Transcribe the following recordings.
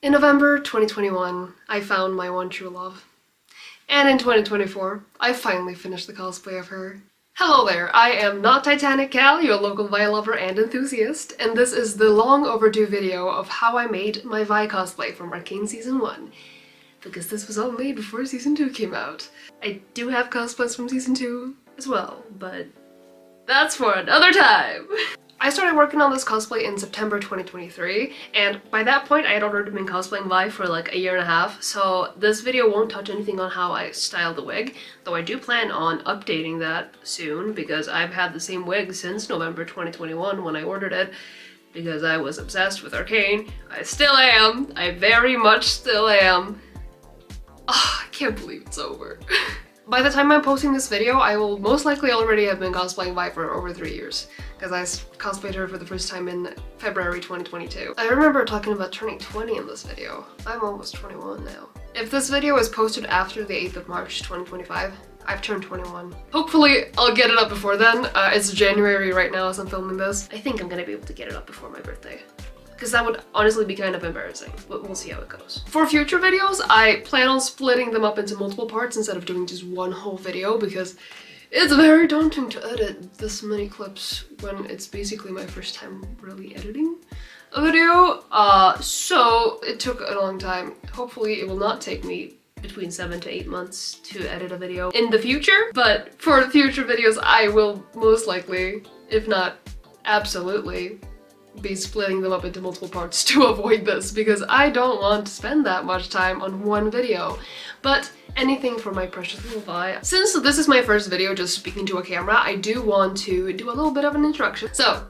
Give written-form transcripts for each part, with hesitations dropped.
In November 2021, I found my one true love. And in 2024, I finally finished the cosplay of her. Hello there, I am not Titanic Cal, your local Vi lover and enthusiast, and this is the long overdue video of how I made my Vi cosplay from Arcane Season 1. Because this was all made before Season 2 came out. I do have cosplays from Season 2 as well, but that's for another time! I started working on this cosplay in September 2023, and by that point I had already been cosplaying Vi for like a year and a half, so this video won't touch anything on how I styled the wig, though I do plan on updating that soon because I've had the same wig since November 2021 when I ordered it, because I was obsessed with Arcane. I still am. I very much still am. Oh, I can't believe it's over. By the time I'm posting this video, I will most likely already have been cosplaying Vi for over 3 years, because I cosplayed her for the first time in February 2022. I remember talking about turning 20 in this video. I'm almost 21 now. If this video is posted after the 8th of March 2025, I've turned 21. Hopefully I'll get it up before then. It's January right now as I'm filming this. I think I'm gonna be able to get it up before my birthday, because that would honestly be kind of embarrassing, but we'll see how it goes. For future videos, I plan on splitting them up into multiple parts instead of doing just one whole video, because it's very daunting to edit this many clips when it's basically my first time really editing a video. So it took a long time. Hopefully it will not take me between 7 to 8 months to edit a video in the future, but for future videos I will most likely, if not absolutely, be splitting them up into multiple parts to avoid this, because I don't want to spend that much time on one video. But anything for my precious little Vi. Since this is my first video just speaking to a camera, I do want to do a little bit of an introduction. So,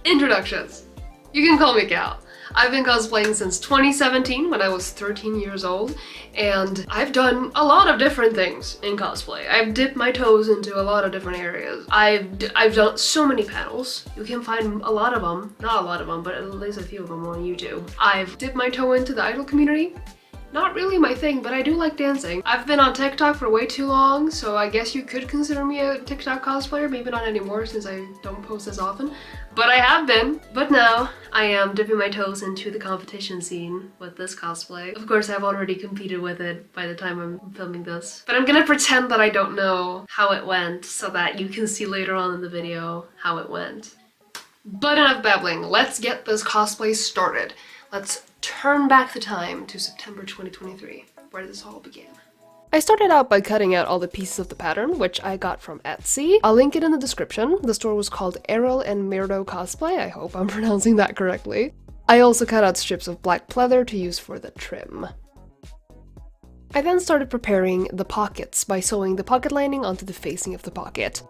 introductions. You can call me Cal. I've been cosplaying since 2017 when I was 13 years old, and I've done a lot of different things in cosplay. I've dipped my toes into a lot of different areas. I've done so many panels. You can find a lot of them, not a lot of them, but at least a few of them on YouTube. I've dipped my toe into the idol community. Not really my thing, but I do like dancing. I've been on TikTok for way too long, so I guess you could consider me a TikTok cosplayer. Maybe not anymore since I don't post as often, but I have been. But now I am dipping my toes into the competition scene with this cosplay. Of course, I've already competed with it by the time I'm filming this, but I'm gonna pretend that I don't know how it went so that you can see later on in the video how it went. But enough babbling, let's get this cosplay started. Let's turn back the time to September 2023, where this all began. I started out by cutting out all the pieces of the pattern, which I got from Etsy. I'll link it in the description. The store was called Errol and Mirdo Cosplay. I hope I'm pronouncing that correctly. I also cut out strips of black pleather to use for the trim. I then started preparing the pockets by sewing the pocket lining onto the facing of the pocket.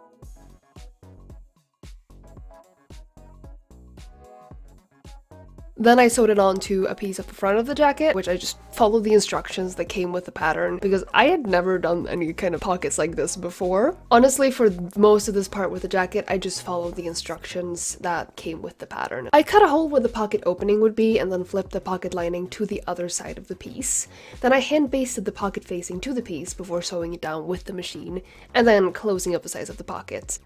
Then I sewed it onto a piece of the front of the jacket, which I just followed the instructions that came with the pattern, because I had never done any kind of pockets like this before. Honestly, for most of this part with the jacket, I just followed the instructions that came with the pattern. I cut a hole where the pocket opening would be and then flipped the pocket lining to the other side of the piece. Then I hand basted the pocket facing to the piece before sewing it down with the machine, and then closing up the size of the pocket.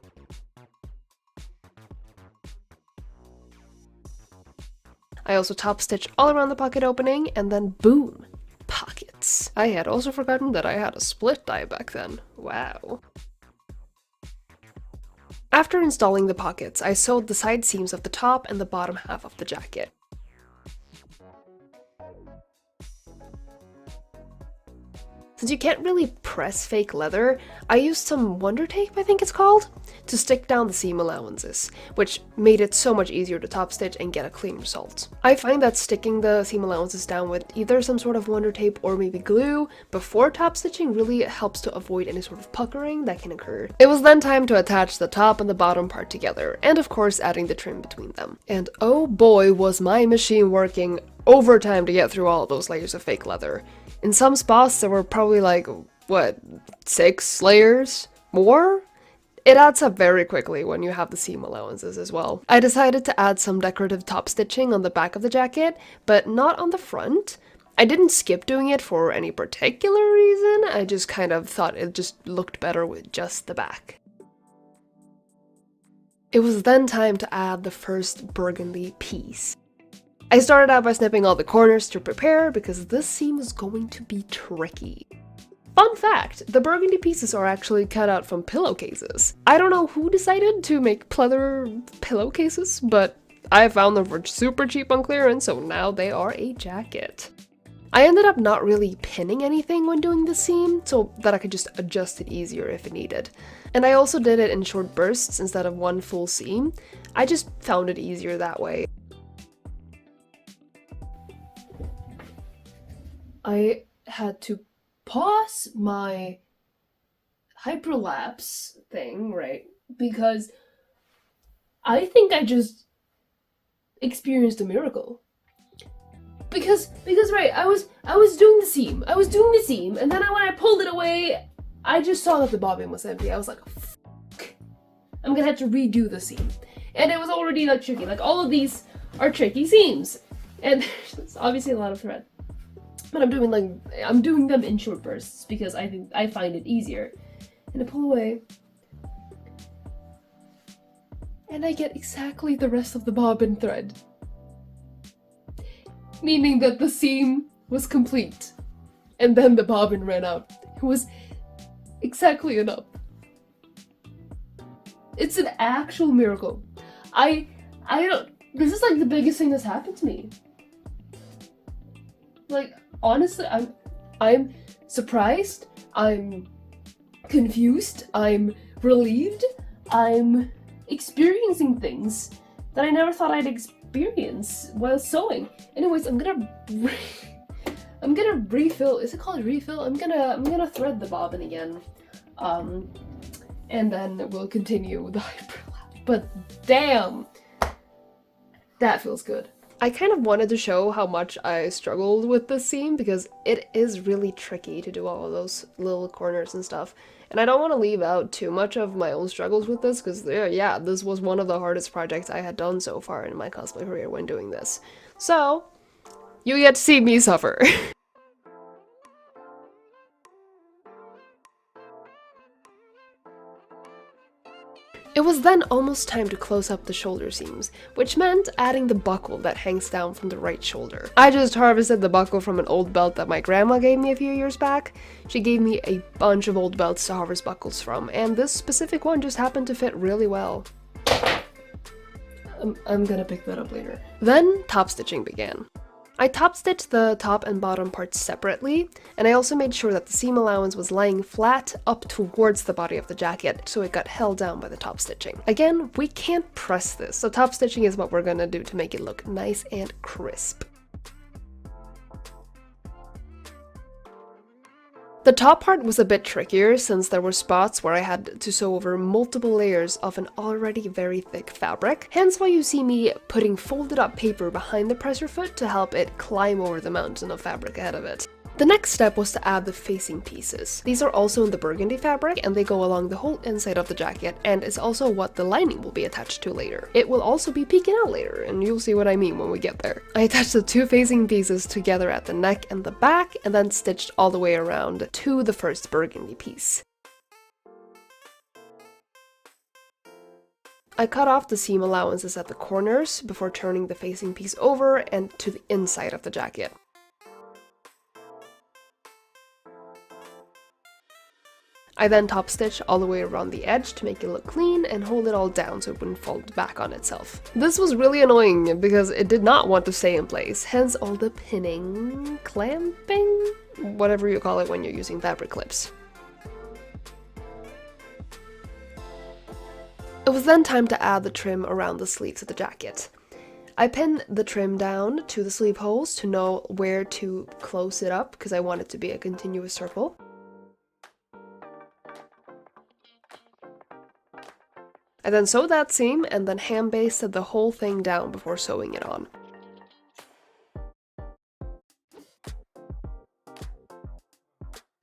I also top stitched all around the pocket opening, and then boom! Pockets. I had also forgotten that I had a split die back then. Wow. After installing the pockets, I sewed the side seams of the top and the bottom half of the jacket. Since you can't really press fake leather, I used some Wonder Tape, I think it's called, to stick down the seam allowances, which made it so much easier to top stitch and get a clean result. I find that sticking the seam allowances down with either some sort of Wonder Tape or maybe glue before top stitching really helps to avoid any sort of puckering that can occur. It was then time to attach the top and the bottom part together, and of course adding the trim between them. And oh boy was my machine working overtime to get through all of those layers of fake leather. In some spots there were probably like, what, 6 layers? More? It adds up very quickly when you have the seam allowances as well. I decided to add some decorative top stitching on the back of the jacket, but not on the front. I didn't skip doing it for any particular reason, I just kind of thought it just looked better with just the back. It was then time to add the first burgundy piece. I started out by snipping all the corners to prepare because this seam is going to be tricky. Fun fact, the burgundy pieces are actually cut out from pillowcases. I don't know who decided to make pleather pillowcases, but I found them for super cheap on clearance, so now they are a jacket. I ended up not really pinning anything when doing the seam, so that I could just adjust it easier if it needed. And I also did it in short bursts instead of one full seam. I just found it easier that way. I had to pause my hyperlapse thing, right? Because I think I just experienced a miracle. Because right, I was doing the seam. And then when I pulled it away, I just saw that the bobbin was empty. I was like, fuck. I'm gonna have to redo the seam. And it was already like tricky. Like all of these are tricky seams. And there's obviously a lot of thread. But I'm doing them in short bursts because I find it easier. And I pull away. And I get exactly the rest of the bobbin thread. Meaning that the seam was complete. And then the bobbin ran out. It was exactly enough. It's an actual miracle. This is like the biggest thing that's happened to me. Like, honestly, I'm surprised, I'm confused, I'm relieved, I'm experiencing things that I never thought I'd experience while sewing. Anyways, I'm gonna refill. Is it called refill? I'm gonna thread the bobbin again, and then we'll continue with the hyperlap. But damn, that feels good. I kind of wanted to show how much I struggled with this seam because it is really tricky to do all of those little corners and stuff. And I don't want to leave out too much of my own struggles with this because, yeah, this was one of the hardest projects I had done so far in my cosplay career when doing this. So, you get to see me suffer. It was then almost time to close up the shoulder seams, which meant adding the buckle that hangs down from the right shoulder. I just harvested the buckle from an old belt that my grandma gave me a few years back. She gave me a bunch of old belts to harvest buckles from, and this specific one just happened to fit really well. I'm gonna pick that up later. Then top stitching began. I top stitched the top and bottom parts separately, and I also made sure that the seam allowance was lying flat up towards the body of the jacket, so it got held down by the top stitching. Again, we can't press this, so top stitching is what we're gonna do to make it look nice and crisp. The top part was a bit trickier since there were spots where I had to sew over multiple layers of an already very thick fabric, hence why you see me putting folded up paper behind the presser foot to help it climb over the mountain of fabric ahead of it. The next step was to add the facing pieces. These are also in the burgundy fabric and they go along the whole inside of the jacket and is also what the lining will be attached to later. It will also be peeking out later and you'll see what I mean when we get there. I attached the two facing pieces together at the neck and the back and then stitched all the way around to the first burgundy piece. I cut off the seam allowances at the corners before turning the facing piece over and to the inside of the jacket. I then top stitch all the way around the edge to make it look clean and hold it all down so it wouldn't fold back on itself. This was really annoying because it did not want to stay in place, hence all the pinning, clamping, whatever you call it when you're using fabric clips. It was then time to add the trim around the sleeves of the jacket. I pinned the trim down to the sleeve holes to know where to close it up because I want it to be a continuous circle. I then sewed that seam and then hand basted the whole thing down before sewing it on.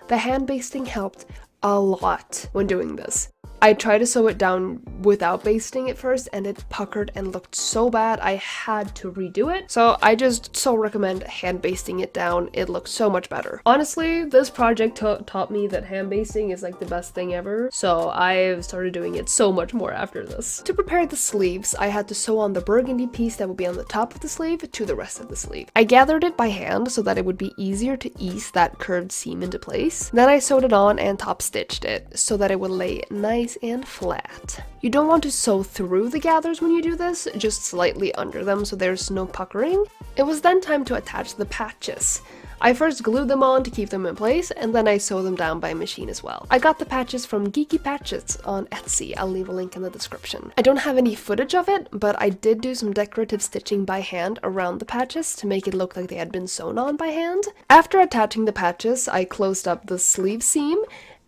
The hand basting helped a lot when doing this. I tried to sew it down without basting it first, and it puckered and looked so bad I had to redo it. So I just so recommend hand basting it down. It looks so much better. Honestly, this project taught me that hand basting is like the best thing ever, so I've started doing it so much more after this. To prepare the sleeves, I had to sew on the burgundy piece that would be on the top of the sleeve to the rest of the sleeve. I gathered it by hand so that it would be easier to ease that curved seam into place. Then I sewed it on and top stitched it so that it would lay nice and flat. You don't want to sew through the gathers when you do this, just slightly under them so there's no puckering. It was then time to attach the patches. I first glued them on to keep them in place, and then I sewed them down by machine as well. I got the patches from Geeky Patches on Etsy. I'll leave a link in the description. I don't have any footage of it, but I did do some decorative stitching by hand around the patches to make it look like they had been sewn on by hand. After attaching the patches, I closed up the sleeve seam,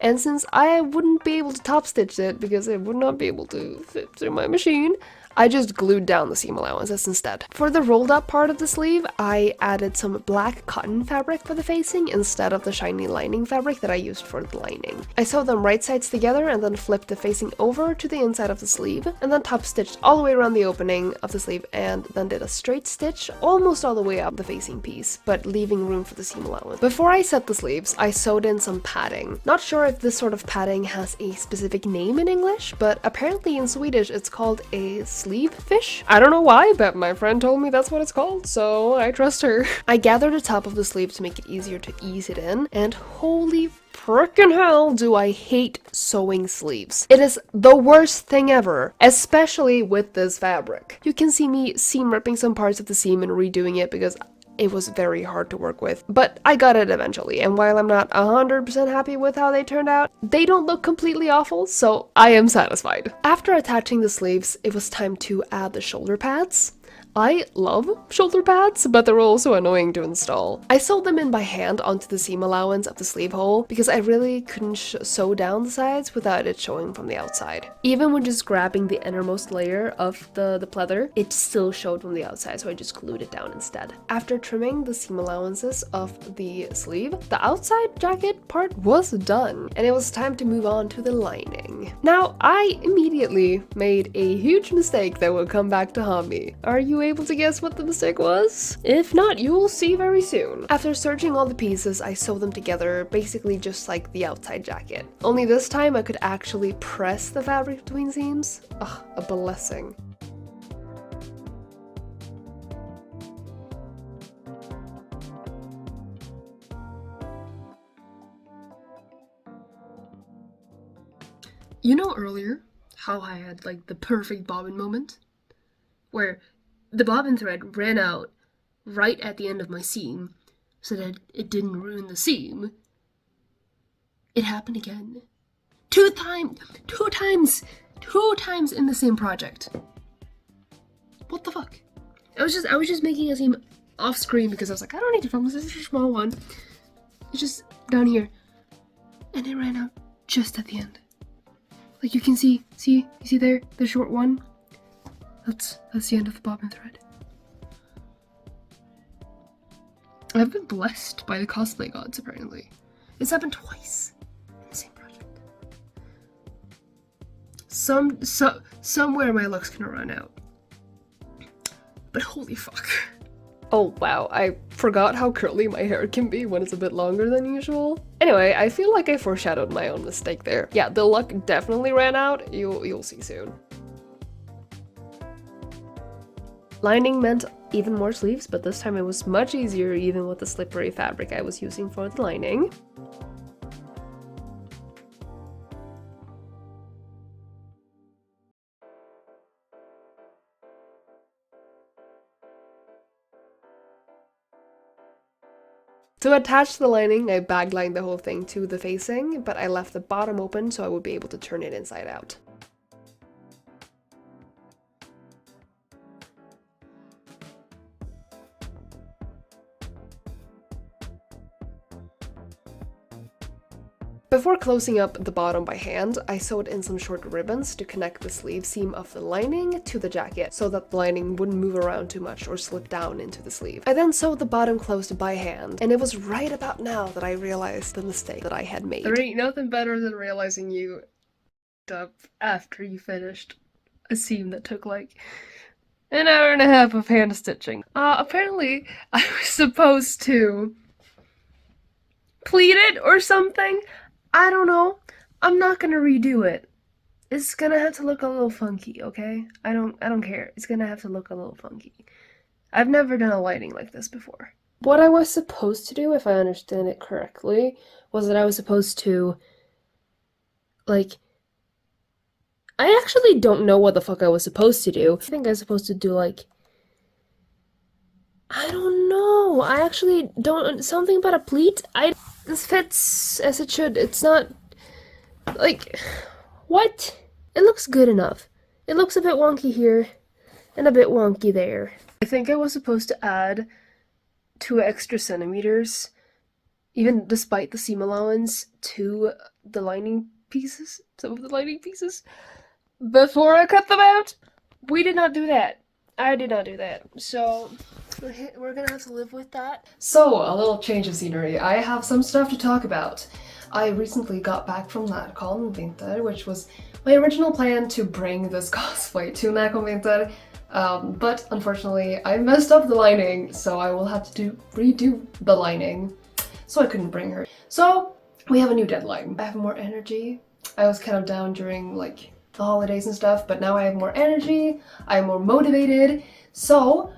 and since I wouldn't be able to top stitch it because it would not be able to fit through my machine, I just glued down the seam allowances instead. For the rolled up part of the sleeve, I added some black cotton fabric for the facing instead of the shiny lining fabric that I used for the lining. I sewed them right sides together and then flipped the facing over to the inside of the sleeve, and then top stitched all the way around the opening of the sleeve, and then did a straight stitch almost all the way up the facing piece, but leaving room for the seam allowance. Before I set the sleeves, I sewed in some padding. Not sure if this sort of padding has a specific name in English, but apparently in Swedish it's called a sleeve fish. I don't know why, but my friend told me that's what it's called, so I trust her. I gathered the top of the sleeve to make it easier to ease it in, and holy frickin' hell do I hate sewing sleeves. It is the worst thing ever, especially with this fabric. You can see me seam ripping some parts of the seam and redoing it because it was very hard to work with, but I got it eventually, and while I'm not 100% happy with how they turned out, they don't look completely awful, so I am satisfied. After attaching the sleeves, it was time to add the shoulder pads. I love shoulder pads, but they're also annoying to install. I sewed them in by hand onto the seam allowance of the sleeve hole because I really couldn't sew down the sides without it showing from the outside. Even when just grabbing the innermost layer of the pleather, it still showed from the outside, so I just glued it down instead. After trimming the seam allowances of the sleeve, the outside jacket part was done, and it was time to move on to the lining. Now, I immediately made a huge mistake that will come back to haunt me. Are you able to guess what the mistake was? If not, you'll see very soon. After serging all the pieces, I sewed them together, basically just like the outside jacket. Only this time I could actually press the fabric between seams. Ugh, a blessing. You know earlier how I had like the perfect bobbin moment? Where the bobbin thread ran out right at the end of my seam so that it didn't ruin the seam. It happened again. Two times in the same project. What the fuck? I was just making a seam off screen because I was like, I don't need to film this, this is a small one. It's just down here. And it ran out just at the end. Like you can see you see there, the short one? That's the end of the bobbin thread. I've been blessed by the cosplay gods, apparently. It's happened twice in the same project. Somewhere my luck's gonna run out. But holy fuck. Oh wow, I forgot how curly my hair can be when it's a bit longer than usual. Anyway, I feel like I foreshadowed my own mistake there. Yeah, the luck definitely ran out. You'll see soon. Lining meant even more sleeves, but this time it was much easier even with the slippery fabric I was using for the lining. To attach the lining, I bag-lined the whole thing to the facing, but I left the bottom open so I would be able to turn it inside out. Before closing up the bottom by hand, I sewed in some short ribbons to connect the sleeve seam of the lining to the jacket so that the lining wouldn't move around too much or slip down into the sleeve. I then sewed the bottom closed by hand, and it was right about now that I realized the mistake that I had made. There ain't nothing better than realizing you f***ed up after you finished. a seam that took like an hour and a half of hand stitching. Apparently I was supposed to pleat it or something. I don't know. I'm not gonna redo it. It's gonna have to look a little funky, okay? I don't care. It's gonna have to look a little funky. I've never done a lighting like this before. What I was supposed to do, if I understand it correctly, was that I was supposed to, like, I actually don't know what the fuck I was supposed to do. I think I was supposed to do, like, I don't know. I actually don't, something about a pleat? This fits as it should. It's not, like, what? It looks good enough. It looks a bit wonky here and a bit wonky there. I think I was supposed to add 2 extra centimeters, even despite the seam allowance, to the lining pieces, some of the lining pieces, before I cut them out. We did not do that. I did not do that. So we're gonna have to live with that. So, a little change of scenery. I have some stuff to talk about. I recently got back from Arcane, which was my original plan to bring this cosplay to Arcane, but unfortunately I messed up the lining, so I will have to redo the lining, so I couldn't bring her. So we have a new deadline. I have more energy. I was kind of down during like the holidays and stuff, but now I have more energy, I'm more motivated. So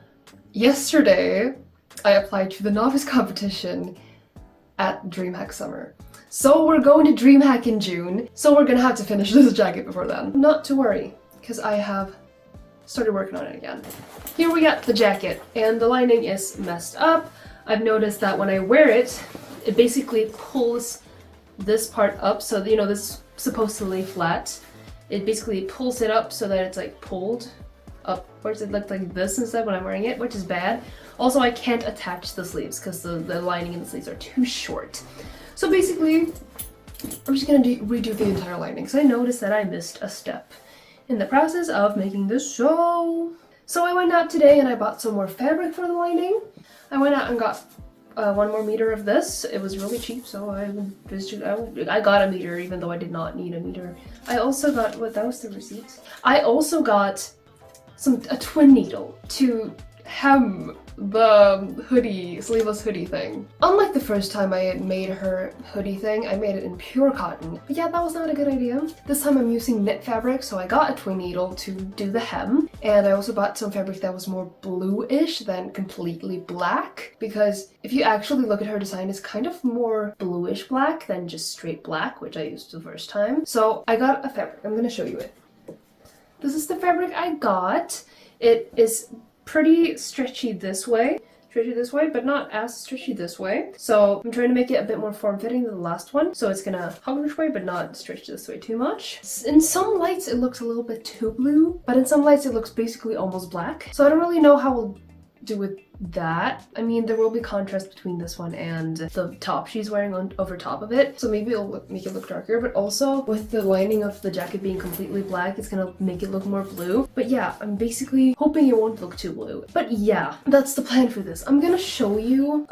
yesterday I applied to the novice competition at Dreamhack Summer. So we're going to Dreamhack in June, so we're gonna have to finish this jacket before then. Not to worry, because I have started working on it again. Here we got the jacket, and the lining is messed up. I've noticed that when I wear it, it basically pulls this part up, so you know this is supposed to lay flat. It basically pulls it up so that it's like pulled upwards. It looked like this instead when I'm wearing it, which is bad. Also, I can't attach the sleeves because the lining in the sleeves are too short. So basically, I'm just gonna redo the entire lining because I noticed that I missed a step in the process of making this show. So I went out today and I bought some more fabric for the lining. I went out and got 1 more meter of this. It was really cheap, so I got a meter even though I did not need a meter. I also got, that was the receipt. I also got a twin needle to hem the hoodie, sleeveless hoodie thing. Unlike the first time I had made her hoodie thing, I made it in pure cotton. But yeah, that was not a good idea. This time I'm using knit fabric, so I got a twin needle to do the hem. And I also bought some fabric that was more bluish than completely black, because if you actually look at her design, it's kind of more bluish black than just straight black, which I used the first time. So I got a fabric. I'm gonna show you it. This is the fabric I got. It is pretty stretchy this way, but not as stretchy this way. So I'm trying to make it a bit more form-fitting than the last one. So it's gonna hug this way, but not stretch this way too much. In some lights, it looks a little bit too blue, but in some lights, it looks basically almost black. So I don't really know how we'll do with that. I mean, there will be contrast between this one and the top she's wearing on over top of it, so maybe it'll make it look darker, but also with the lining of the jacket being completely black, it's gonna make it look more blue. But yeah, I'm basically hoping it won't look too blue. But yeah, that's the plan for this. I'm gonna show you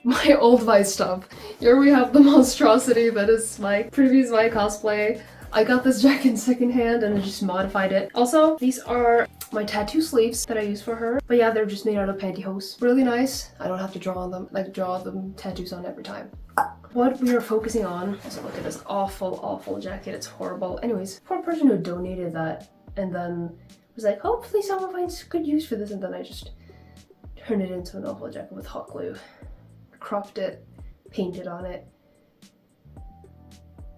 my old VI stuff. Here we have the monstrosity that is my previous VI cosplay. I got this jacket secondhand and I just modified it. Also, these are my tattoo sleeves that I use for her. But yeah, they're just made out of pantyhose. Really nice. I don't have to draw on them, like draw the tattoos on every time. What we are focusing on, so look at this awful jacket. It's horrible. Anyways, poor person who donated that and then was like, hopefully someone finds good use for this, and then I just turned it into an awful jacket with hot glue. Cropped it, painted on it.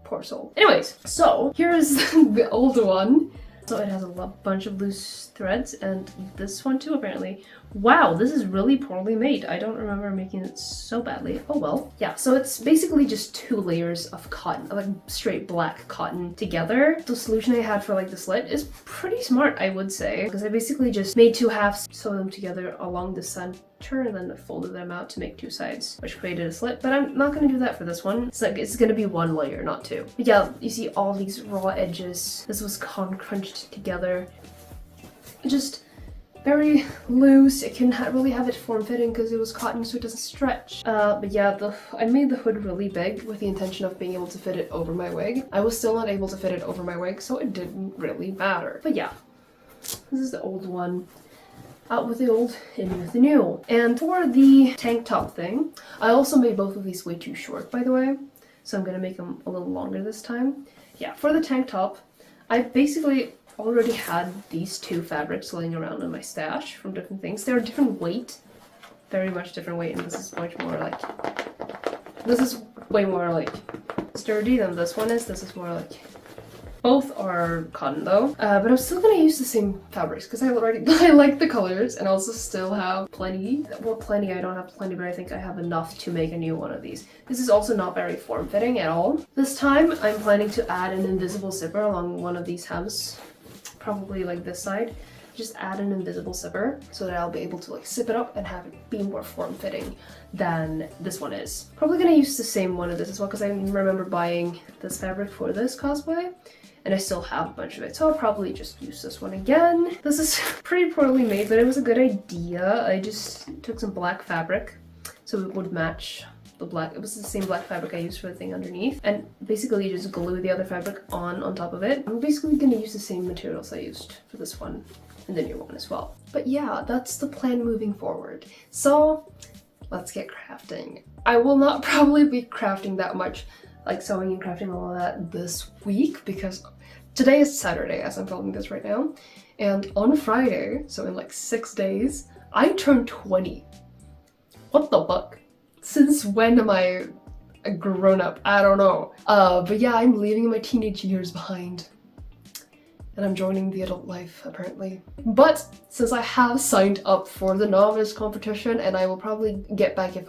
Poor soul. Anyways, so here's the old one. So it has a bunch of loose threads, and this one too apparently. Wow, this is really poorly made. I don't remember making it so badly. Oh well. Yeah, so it's basically just 2 layers of cotton, like straight black cotton together. The solution I had for like the slit is pretty smart, I would say, because I basically just made 2 halves, sewed them together along the center, and then folded them out to make 2 sides, which created a slit. But I'm not gonna do that for this one. It's like, it's gonna be 1 layer, not 2. But yeah, you see all these raw edges. This was crunched together. Just very loose. It can really have it form-fitting because it was cotton, so it doesn't stretch. But yeah, I made the hood really big with the intention of being able to fit it over my wig. I was still not able to fit it over my wig, so it didn't really matter. But yeah, This is the old one. Out with the old, in with the new. And for the tank top thing, I also made both of these way too short, by the way. So I'm gonna make them a little longer this time. Yeah, for the tank top, I basically already had these two fabrics laying around in my stash from different things. They're different weight, very much different weight, and this is much more like, this is way more like sturdy than this one is. This is more like, both are cotton though, but I'm still gonna use the same fabrics because I like the colors, and also still have plenty. Well, plenty, I don't have plenty, but I think I have enough to make a new one of these. This is also not very form-fitting at all. This time I'm planning to add an invisible zipper along one of these hems, probably like this side. Just add an invisible zipper so that I'll be able to like zip it up and have it be more form-fitting than this one is. Probably gonna use the same one of this as well because I remember buying this fabric for this cosplay. And I still have a bunch of it, so I'll probably just use this one again. This is pretty poorly made, but it was a good idea. I just took some black fabric so it would match the black. It was the same black fabric I used for the thing underneath. And basically you just glue the other fabric on top of it. I'm basically gonna use the same materials I used for this one and the new one as well. But yeah, that's the plan moving forward. So let's get crafting. I will not probably be crafting that much, like sewing and crafting all of that this week, because today is Saturday as I'm filming this right now, and on Friday, so in like 6 days, I turn 20. What the fuck? Since when am I a grown-up? I don't know. But yeah, I'm leaving my teenage years behind. And I'm joining the adult life, apparently. But since I have signed up for the novice competition, and I will probably get back if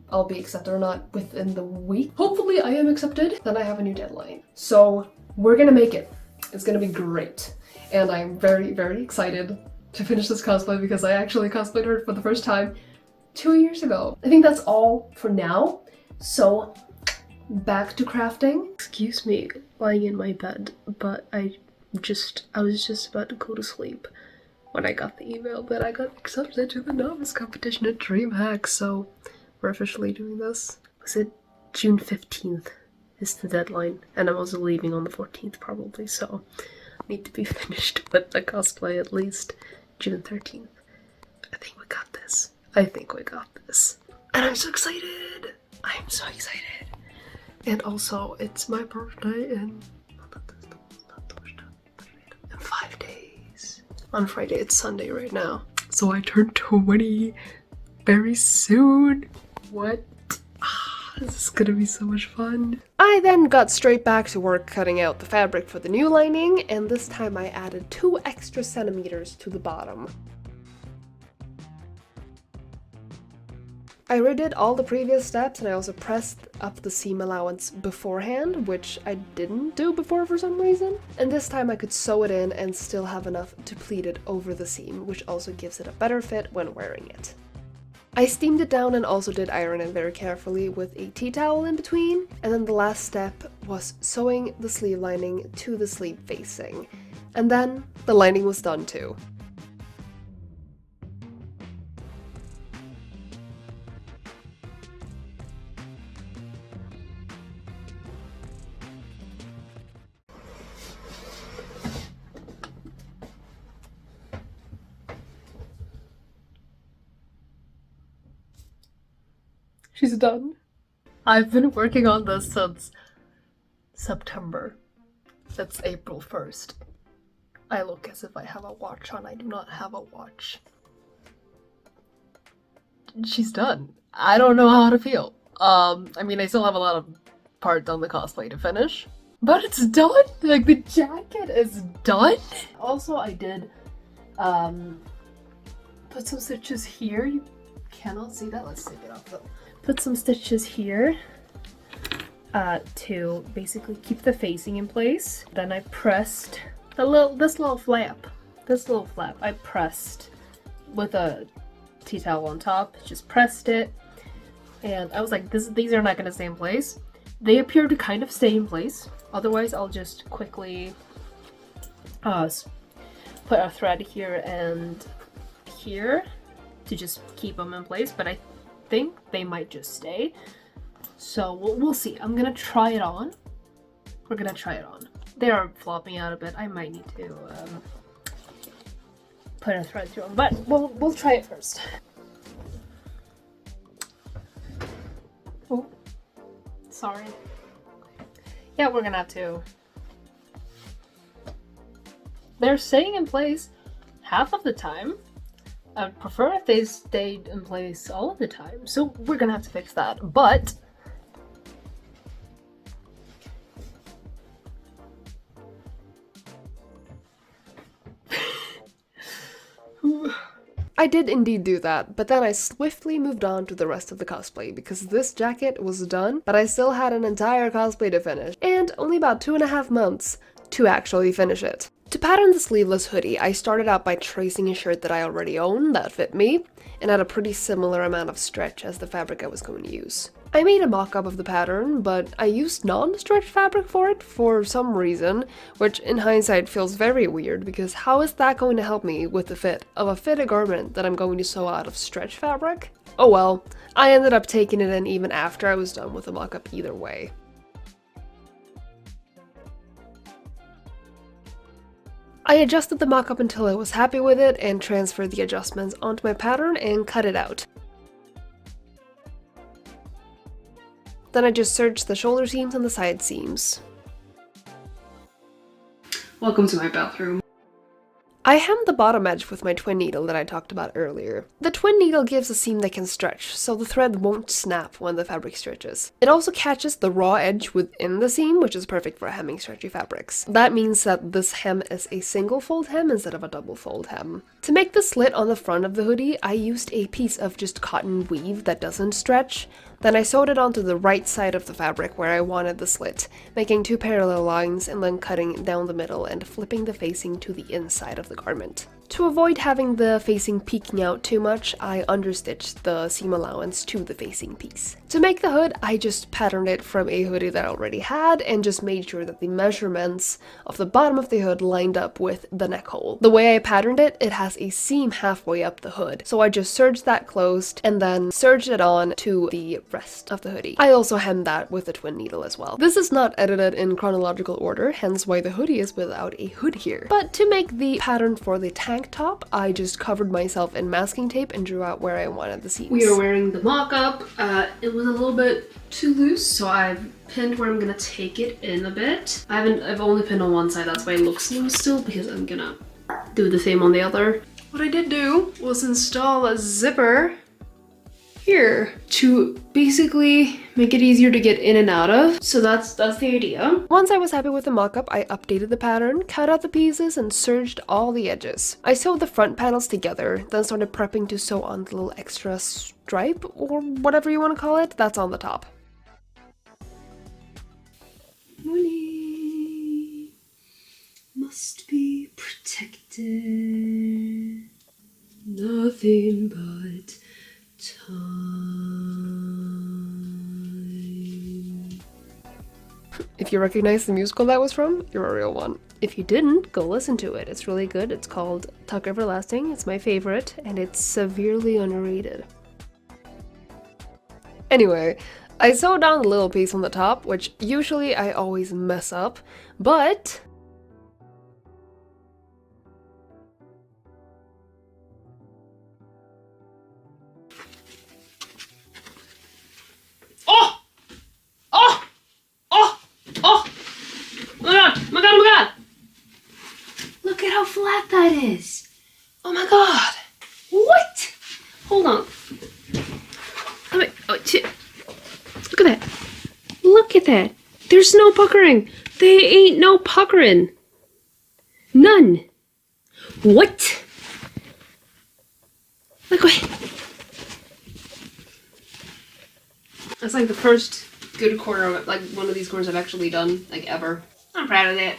I'll be accepted or not within the week. Hopefully I am accepted, then I have a new deadline. So we're gonna make it. It's gonna be great. And I'm very, very excited to finish this cosplay because I actually cosplayed her for the first time 2 years ago. I think that's all for now. So back to crafting. Excuse me, lying in my bed, but I was just about to go to sleep when I got the email that I got accepted to the novice competition at Dreamhack, so we're officially doing this. Was it June 15th is the deadline, and I'm also leaving on the 14th probably, so I need to be finished with the cosplay at least June 13th. I think we got this. I think we got this. And I'm so excited! I'm so excited! And also, it's my birthday in 5 days. On Friday, it's Sunday right now. So I turn 20 very soon. What? This is gonna be so much fun. I then got straight back to work cutting out the fabric for the new lining, and this time I added 2 extra centimeters to the bottom. I redid all the previous steps, and I also pressed up the seam allowance beforehand, which I didn't do before for some reason. And this time I could sew it in and still have enough to pleat it over the seam, which also gives it a better fit when wearing it. I steamed it down and also did iron it very carefully with a tea towel in between. And then the last step was sewing the sleeve lining to the sleeve facing. And then the lining was done too. She's done. I've been working on this since September. That's April 1st. I look as if I have a watch on. I do not have a watch. She's done. I don't know how to feel. I mean, I still have a lot of parts on the cosplay to finish. But it's done! Like, the jacket is done! Also, I did, put some stitches here. You cannot see that. Let's take it off though. Put some stitches here to basically keep the facing in place. Then I pressed this little flap. I pressed with a tea towel on top. Just pressed it, and I was like, these are not going to stay in place. They appear to kind of stay in place. Otherwise, I'll just quickly put a thread here and here to just keep them in place. But I think they might just stay, so we'll see. I'm gonna try it on. We're gonna try it on. They are flopping out a bit. I might need to put a thread through them, but we'll try it first. Oh, sorry. Yeah, we're gonna have to. They're staying in place half of the time. I'd prefer if they stayed in place all of the time, so we're gonna have to fix that, but I did indeed do that, but then I swiftly moved on to the rest of the cosplay because this jacket was done, but I still had an entire cosplay to finish, and only about 2.5 months to actually finish it. To pattern the sleeveless hoodie, I started out by tracing a shirt that I already own that fit me, and had a pretty similar amount of stretch as the fabric I was going to use. I made a mock-up of the pattern, but I used non-stretch fabric for it for some reason, which in hindsight feels very weird because how is that going to help me with the fit of a fitted garment that I'm going to sew out of stretch fabric? Oh well, I ended up taking it in even after I was done with the mock-up either way. I adjusted the mock-up until I was happy with it and transferred the adjustments onto my pattern and cut it out. Then I just serged the shoulder seams and the side seams. Welcome to my bathroom. I hemmed the bottom edge with my twin needle that I talked about earlier. The twin needle gives a seam that can stretch, so the thread won't snap when the fabric stretches. It also catches the raw edge within the seam, which is perfect for hemming stretchy fabrics. That means that this hem is a single fold hem instead of a double fold hem. To make the slit on the front of the hoodie, I used a piece of just cotton weave that doesn't stretch. Then I sewed it onto the right side of the fabric where I wanted the slit, making 2 parallel lines and then cutting down the middle and flipping the facing to the inside of the garment. To avoid having the facing peeking out too much, I understitched the seam allowance to the facing piece. To make the hood, I just patterned it from a hoodie that I already had and just made sure that the measurements of the bottom of the hood lined up with the neck hole. The way I patterned it, it has a seam halfway up the hood, so I just serged that closed and then serged it on to the rest of the hoodie. I also hemmed that with a twin needle as well. This is not edited in chronological order, hence why the hoodie is without a hood here. But to make the pattern for the tank top, I just covered myself in masking tape and drew out where I wanted the seams. we are wearing the mock-up. It was a little bit too loose, so I've pinned where I'm gonna take it in a bit. I've only pinned on one side, that's why it looks loose still, because I'm gonna do the same on the other. What I did do was install a zipper here to basically make it easier to get in and out of. So that's the idea. Once I was happy with the mock-up, I updated the pattern, cut out the pieces, and serged all the edges. I sewed the front panels together, then started prepping to sew on the little extra stripe, or whatever you want to call it, that's on the top. Money must be protected. Nothing but time. If you recognize the musical that was from, you're a real one. If you didn't, go listen to it. It's really good. It's called Tuck Everlasting. It's my favorite, and it's severely underrated. Anyway, I sewed down the little piece on the top, which usually I always mess up, but Look at how flat that is. Oh my god. What? Hold on. Look at that. Look at that. There's no puckering. There ain't no puckering. None. What? Like what? That's like the first good corner, like one of these corners I've actually done, like ever. I'm proud of that.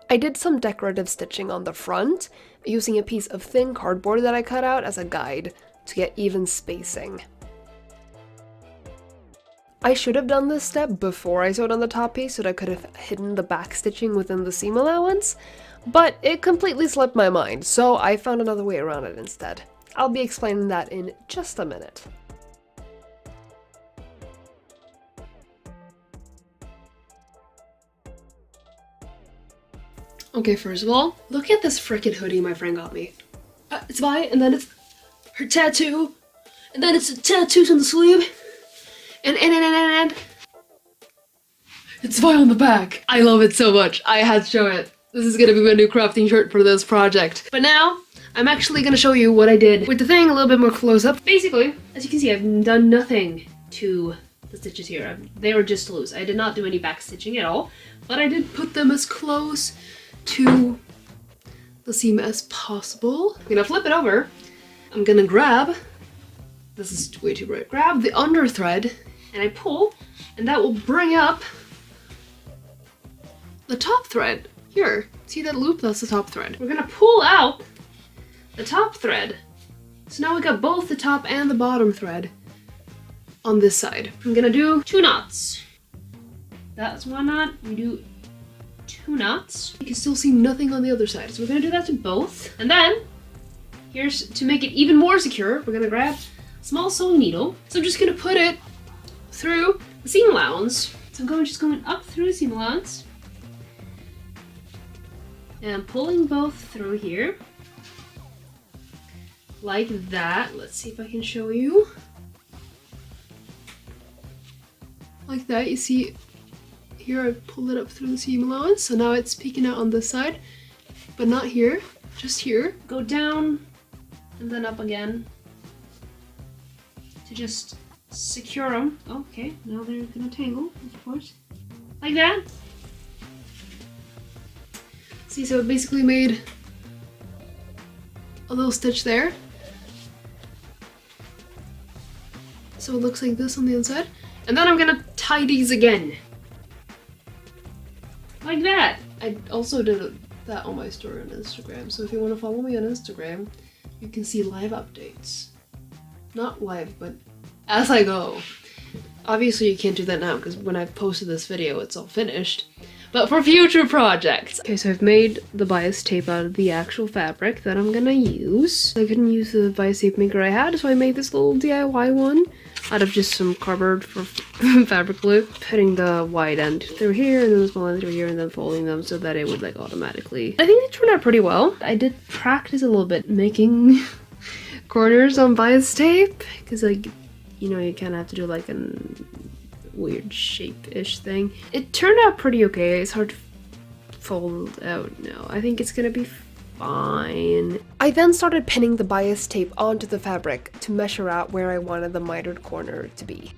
I did some decorative stitching on the front, using a piece of thin cardboard that I cut out as a guide to get even spacing. I should have done this step before I sewed on the top piece so that I could have hidden the back stitching within the seam allowance, but it completely slipped my mind, so I found another way around it instead. I'll be explaining that in just a minute. Okay, first of all, look at this frickin' hoodie my friend got me. it's Vi, and then it's her tattoo, and then it's the tattoos on the sleeve, and it's Vi on the back. I love it so much. I had to show it. This is gonna be my new crafting shirt for this project. But now, I'm actually gonna show you what I did with the thing a little bit more close up. Basically, as you can see, I've done nothing to the stitches here. They were just loose. I did not do any back stitching at all, but I did put them as close to the seam as possible. I'm gonna flip it over. I'm gonna grab, this is way too bright, grab the under thread, and I pull, and that will bring up the top thread. Here, see that loop? That's the top thread. We're gonna pull out the top thread. So now we got both the top and the bottom thread on this side. I'm gonna do 2 knots. That's 1 knot. We do 2 knots. You can still see nothing on the other side. So we're gonna do that to both. And then, here's, to make it even more secure, we're gonna grab a small sewing needle. So I'm just gonna put it through the seam allowance. So I'm just going up through the seam allowance. And I'm pulling both through here. Like that. Let's see if I can show you. Like that, you see here I pulled it up through the seam allowance, so now it's peeking out on this side, but not here, just here. Go down and then up again to just secure them. Okay, now they're gonna tangle, of course. Like that. See, so it basically made a little stitch there. So it looks like this on the inside. And then I'm gonna tie these again. Like that. I also did that on my story on Instagram, so if you want to follow me on Instagram, you can see live updates. Not live, but as I go. Obviously you can't do that now, because when I've posted this video, it's all finished. But for future projects. Okay, so I've made the bias tape out of the actual fabric that I'm gonna use. I couldn't use the bias tape maker I had, so I made this little DIY one out of just some cardboard for fabric glue. Putting the wide end through here and then the small end through here and then folding them so that it would like automatically. I think it turned out pretty well. I did practice a little bit making corners on bias tape because like, you know, you kind of have to do like an weird shape-ish thing. It turned out pretty okay. It's hard to fold out now. I think it's gonna be fine. I then started pinning the bias tape onto the fabric to measure out where I wanted the mitered corner to be.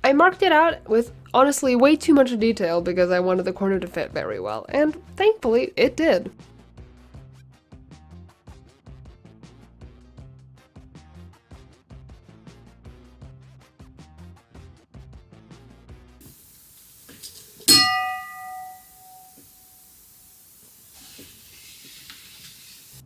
I marked it out with honestly way too much detail because I wanted the corner to fit very well, and thankfully it did.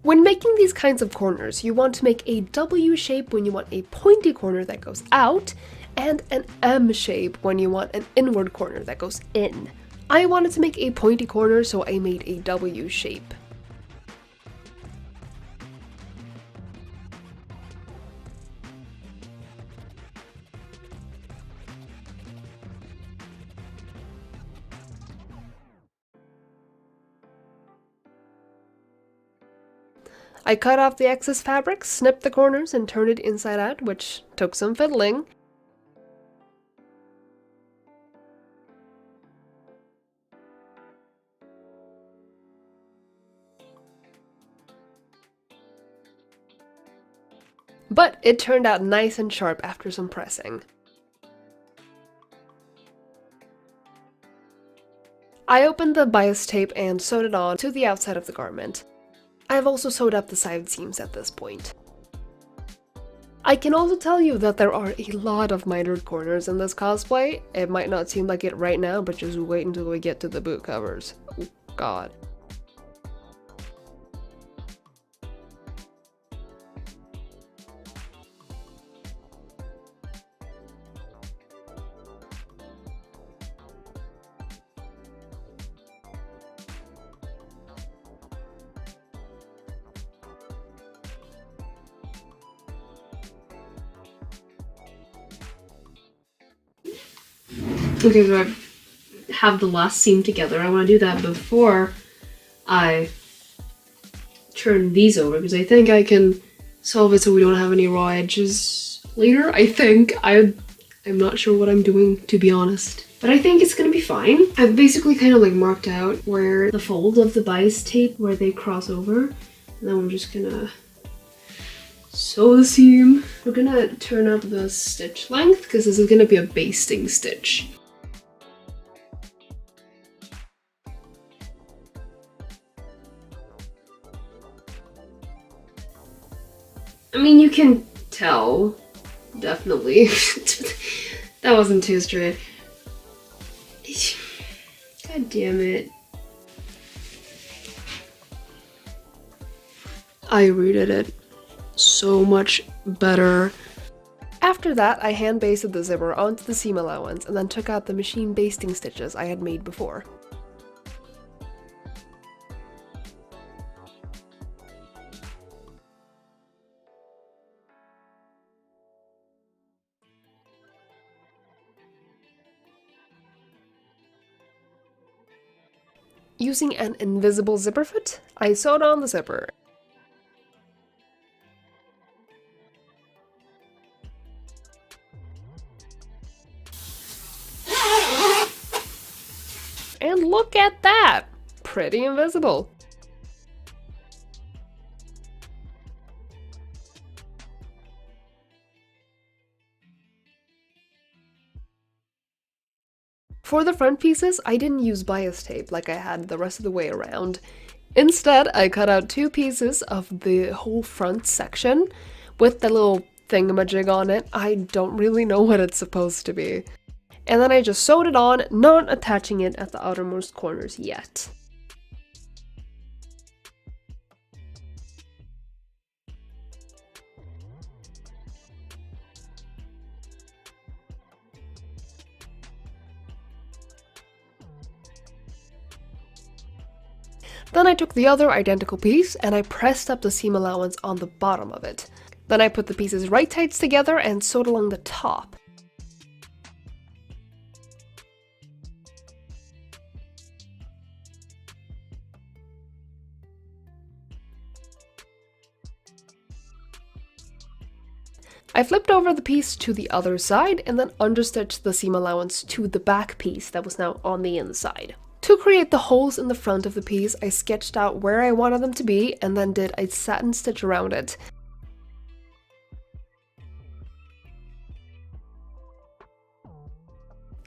When making these kinds of corners, you want to make a W shape when you want a pointy corner that goes out, and an M shape when you want an inward corner that goes in. I wanted to make a pointy corner, so I made a W shape. I cut off the excess fabric, snipped the corners, and turned it inside out, which took some fiddling. But it turned out nice and sharp after some pressing. I opened the bias tape and sewed it on to the outside of the garment. I have also sewed up the side seams at this point. I can also tell you that there are a lot of mitered corners in this cosplay. It might not seem like it right now, but just wait until we get to the boot covers. Oh, God. Okay, so I've have the last seam together. I want to do that before I turn these over, because I think I can solve it so we don't have any raw edges later. I think. I'm not sure what I'm doing, to be honest. But I think it's gonna be fine. I've basically kind of like marked out where the folds of the bias tape, where they cross over. And then we're just gonna sew the seam. We're gonna turn up the stitch length because this is gonna be a basting stitch. I mean, you can tell, definitely. That wasn't too straight. God damn it. I redid it so much better. After that, I hand basted the zipper onto the seam allowance and then took out the machine basting stitches I had made before. Using an invisible zipper foot, I sewed on the zipper. And look at that! Pretty invisible. For the front pieces, I didn't use bias tape like I had the rest of the way around. Instead, I cut out 2 pieces of the whole front section with the little thingamajig on it. I don't really know what it's supposed to be. And then I just sewed it on, not attaching it at the outermost corners yet. Then I took the other identical piece and I pressed up the seam allowance on the bottom of it. Then I put the pieces right tights together and sewed along the top. I flipped over the piece to the other side and then understitched the seam allowance to the back piece that was now on the inside. To create the holes in the front of the piece, I sketched out where I wanted them to be and then did a satin stitch around it.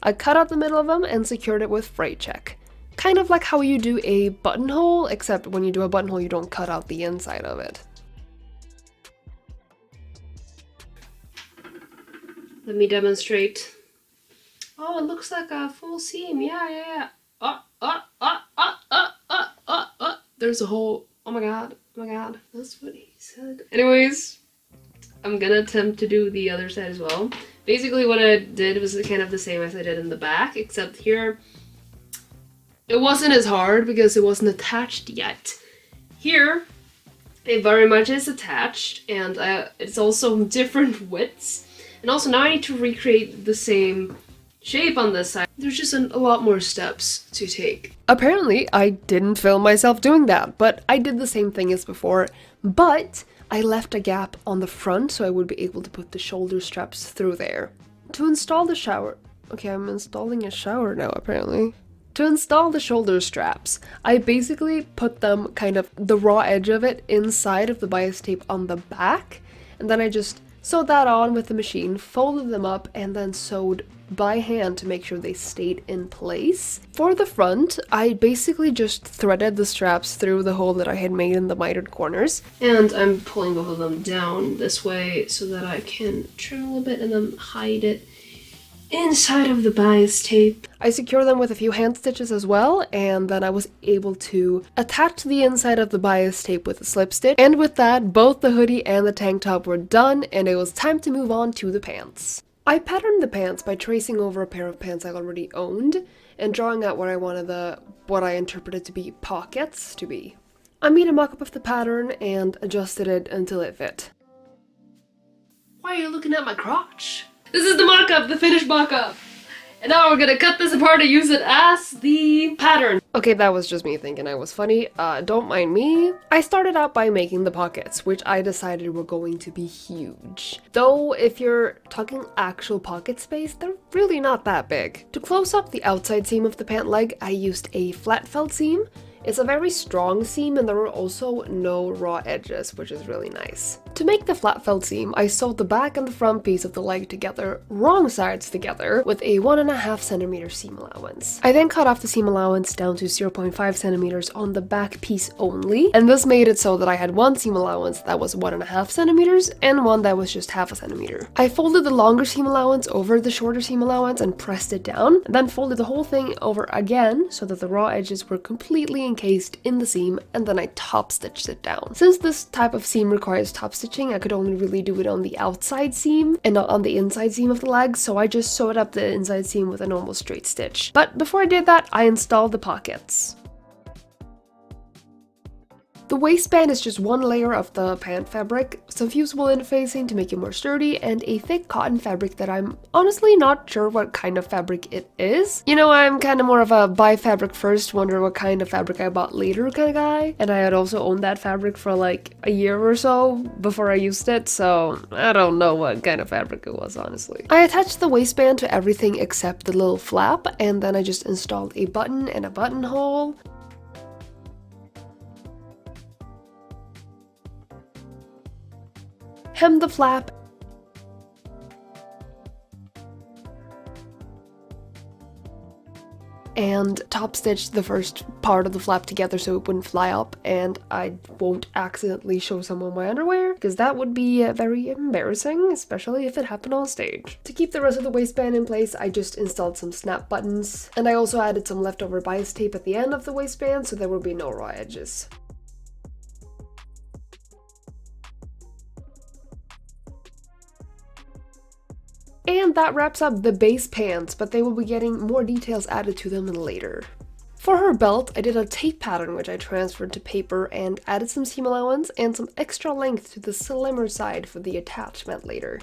I cut out the middle of them and secured it with freight check. Kind of like how you do a buttonhole, except when you do a buttonhole you don't cut out the inside of it. Let me demonstrate. Oh, it looks like a full seam. Yeah. There's a hole. Oh my god. That's what he said. Anyways, I'm gonna attempt to do the other side as well. Basically what I did was kind of the same as I did in the back, except here it wasn't as hard because it wasn't attached yet. Here, it very much is attached, and it's also different widths. And also now I need to recreate the same shape on this side. There's just a lot more steps to take. Apparently, I didn't film myself doing that, but I did the same thing as before, but I left a gap on the front so I would be able to put the shoulder straps through there. To install the shower... Okay, I'm installing a shower now, apparently. To install the shoulder straps, I basically put them kind of the raw edge of it inside of the bias tape on the back, and then I just sewed that on with the machine, folded them up, and then sewed by hand to make sure they stayed in place. For the front, I basically just threaded the straps through the hole that I had made in the mitered corners. And I'm pulling both of them down this way so that I can trim a little bit and then hide it inside of the bias tape. I secure them with a few hand stitches as well, and then I was able to attach the inside of the bias tape with a slip stitch. And with that, both the hoodie and the tank top were done, and it was time to move on to the pants. I patterned the pants by tracing over a pair of pants I already owned and drawing out where I wanted what I interpreted to be pockets to be. I made a mock-up of the pattern and adjusted it until it fit. Why are you looking at my crotch? This is the mock-up, the finished mock-up! And now we're gonna cut this apart and use it as the pattern. Okay, that was just me thinking I was funny. Don't mind me. I started out by making the pockets, which I decided were going to be huge. Though, if you're talking actual pocket space, they're really not that big. To close up the outside seam of the pant leg, I used a flat felt seam. It's a very strong seam and there were also no raw edges, which is really nice. To make the flat felt seam, I sewed the back and the front piece of the leg together, wrong sides together, with a 1.5 centimeter seam allowance. I then cut off the seam allowance down to 0.5 centimeters on the back piece only, and this made it so that I had one seam allowance that was 1.5 centimeters and one that was just 0.5 centimeter. I folded the longer seam allowance over the shorter seam allowance and pressed it down, and then folded the whole thing over again so that the raw edges were completely encased in the seam, and then I top stitched it down. Since this type of seam requires top stitching, I could only really do it on the outside seam and not on the inside seam of the leg, so I just sewed up the inside seam with a normal straight stitch. But before I did that, I installed the pockets. The waistband is just one layer of the pant fabric, some fusible interfacing to make it more sturdy, and a thick cotton fabric that I'm honestly not sure what kind of fabric it is. You know, I'm kind of more of a buy fabric first, wonder what kind of fabric I bought later kind of guy, and I had also owned that fabric for like a year or so before I used it, so I don't know what kind of fabric it was, honestly. I attached the waistband to everything except the little flap, and then I just installed a button and a buttonhole. Hem the flap, and top stitch the first part of the flap together so it wouldn't fly up and I won't accidentally show someone my underwear, because that would be very embarrassing, especially if it happened on stage. To keep the rest of the waistband in place, I just installed some snap buttons, and I also added some leftover bias tape at the end of the waistband so there will be no raw edges. And that wraps up the base pants, but they will be getting more details added to them later. For her belt, I did a tape pattern which I transferred to paper and added some seam allowance and some extra length to the slimmer side for the attachment later.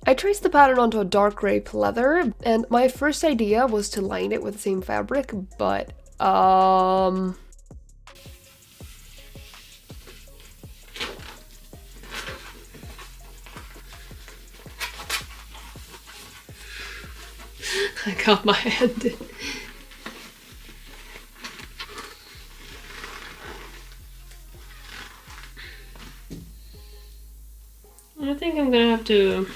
I traced the pattern onto a dark gray pleather, and my first idea was to line it with the same fabric, but I got my hand in. I think I'm gonna have to...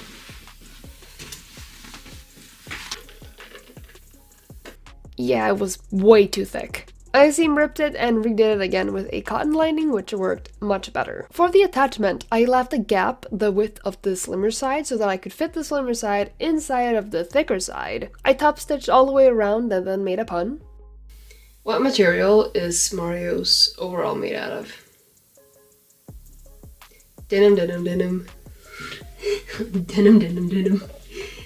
Yeah, it was way too thick. I seam ripped it and redid it again with a cotton lining, which worked much better. For the attachment, I left a gap the width of the slimmer side so that I could fit the slimmer side inside of the thicker side. I top stitched all the way around and then made a pun. What material is Mario's overall made out of? Denim, denim, denim. Denim, denim, denim.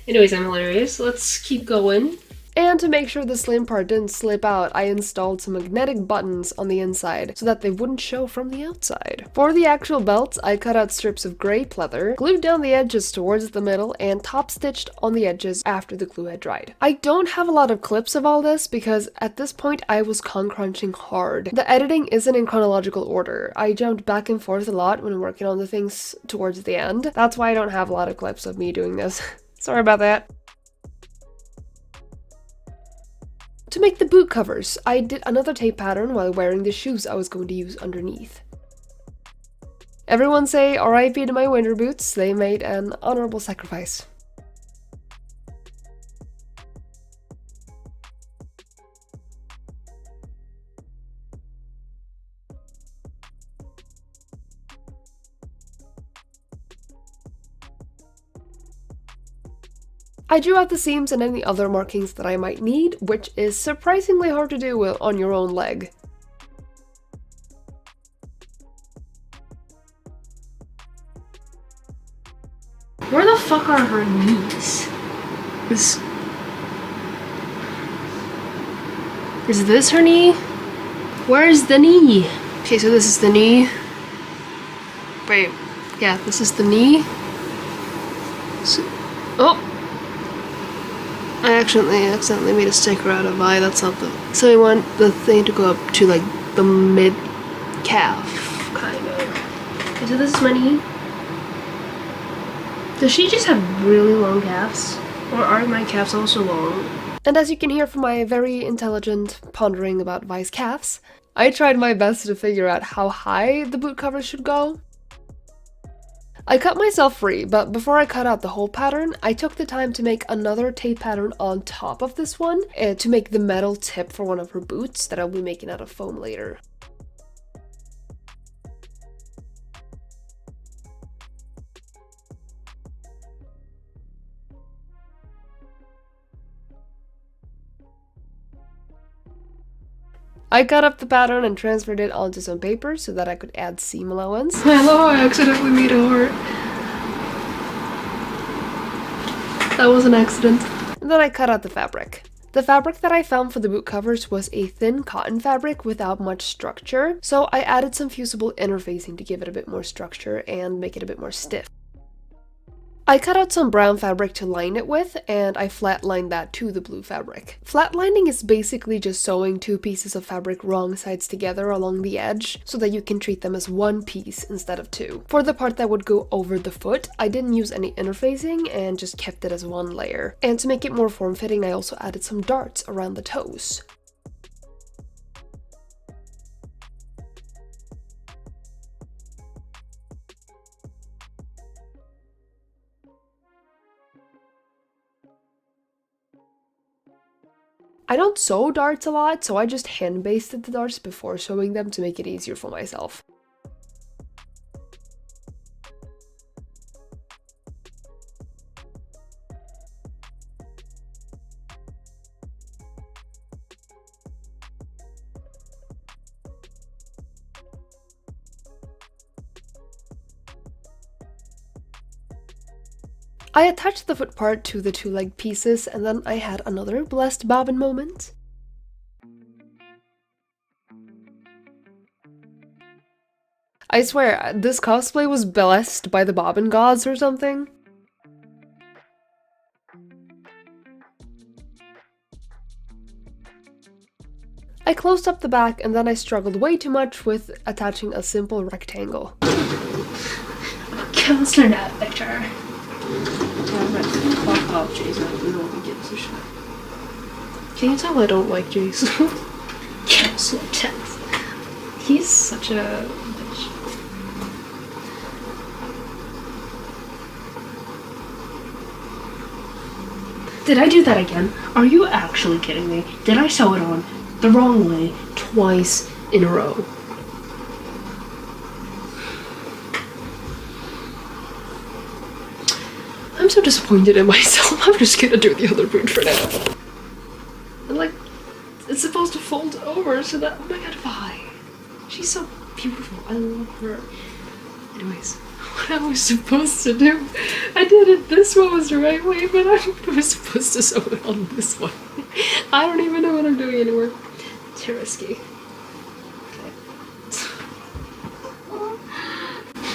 Anyways, I'm hilarious. Let's keep going. And to make sure the slim part didn't slip out, I installed some magnetic buttons on the inside so that they wouldn't show from the outside. For the actual belts, I cut out strips of gray pleather, glued down the edges towards the middle, and top stitched on the edges after the glue had dried. I don't have a lot of clips of all this because at this point I was con crunching hard. The editing isn't in chronological order. I jumped back and forth a lot when working on the things towards the end. That's why I don't have a lot of clips of me doing this. Sorry about that. To make the boot covers, I did another tape pattern while wearing the shoes I was going to use underneath. Everyone say RIP to my winter boots, they made an honorable sacrifice. I drew out the seams and any other markings that I might need, which is surprisingly hard to do on your own leg. Where the fuck are her knees? Is this her knee? Where's the knee? Okay, so this is the knee. Wait, yeah, this is the knee. So, oh! I accidentally made a sticker out of Vi. That's not the. So I want the thing to go up to like the mid calf, kind of. Okay, so this is my knee. Does she just have really long calves? Or are my calves also long? And as you can hear from my very intelligent pondering about Vi's calves, I tried my best to figure out how high the boot cover should go. I cut myself free, but before I cut out the whole pattern, I took the time to make another tape pattern on top of this one to make the metal tip for one of her boots that I'll be making out of foam later. I cut up the pattern and transferred it onto some paper so that I could add seam allowance. Hello, I accidentally made a heart. That was an accident. And then I cut out the fabric. The fabric that I found for the boot covers was a thin cotton fabric without much structure, so I added some fusible interfacing to give it a bit more structure and make it a bit more stiff. I cut out some brown fabric to line it with, and I flatlined that to the blue fabric. Flatlining is basically just sewing two pieces of fabric wrong sides together along the edge, so that you can treat them as one piece instead of two. For the part that would go over the foot, I didn't use any interfacing and just kept it as one layer. And to make it more form-fitting, I also added some darts around the toes. I don't sew darts a lot, so I just hand basted the darts before sewing them to make it easier for myself. I attached the foot part to the two leg pieces, and then I had another blessed bobbin moment. I swear, this cosplay was blessed by the bobbin gods or something. I closed up the back and then I struggled way too much with attaching a simple rectangle. Counselor now, Victor. Can you tell I don't like Jason? Counselor Tex. He's such a bitch. Did I do that again? Are you actually kidding me? Did I sew it on the wrong way twice in a row? I'm so disappointed in myself. I'm just gonna do the other boot for now. And like, it's supposed to fold over so that, oh my god, Vi. She's so beautiful. I love her. Anyways, what I was supposed to do, I did it. This one was the right way, but I was supposed to sew it on this one. I don't even know what I'm doing anymore. Too risky.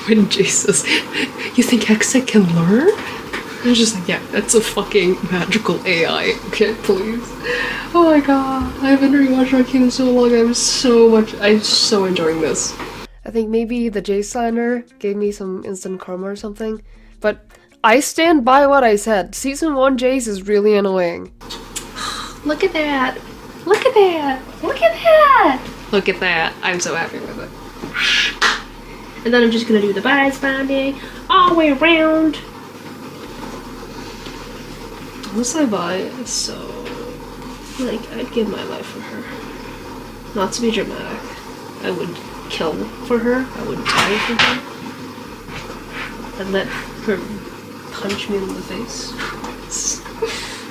When Jesus, you think Hexa can learn? I was just like, yeah, that's a fucking magical AI. Okay, please. Oh my god, I haven't rewatched Arcane in so long. I'm so enjoying this. I think maybe the J-Signer gave me some instant karma or something, but I stand by what I said. Season 1 Jace is really annoying. Look at that! Look at that! Look at that! Look at that. I'm so happy with it. And then I'm just gonna do the bias binding all the way around. Honestly, Vi is so... like, I'd give my life for her. Not to be dramatic. I would kill for her. I would die for her. I'd let her punch me in the face.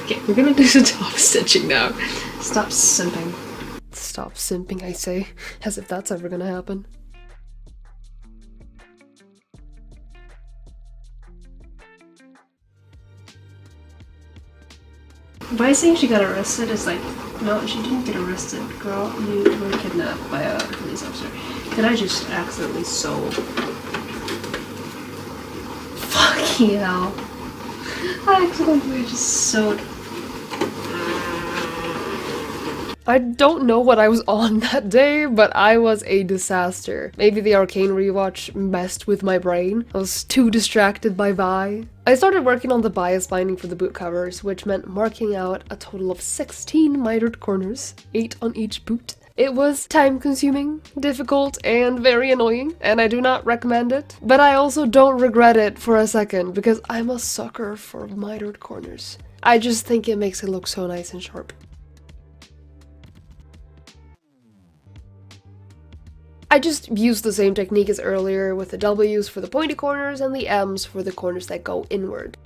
Okay, we're gonna do some top stitching now. Stop simping. Stop simping, I say. As if that's ever gonna happen. By saying she got arrested is like, no, she didn't get arrested, girl. You were kidnapped by a police officer. Did I just accidentally sew? Fuck hell. I accidentally just sewed I don't know what I was on that day, but I was a disaster. Maybe the Arcane rewatch messed with my brain. I was too distracted by Vi. I started working on the bias binding for the boot covers, which meant marking out a total of 16 mitered corners, 8 on each boot. It was time-consuming, difficult, and very annoying, and I do not recommend it. But I also don't regret it for a second, because I'm a sucker for mitered corners. I just think it makes it look so nice and sharp. I just used the same technique as earlier, with the W's for the pointy corners and the M's for the corners that go inward.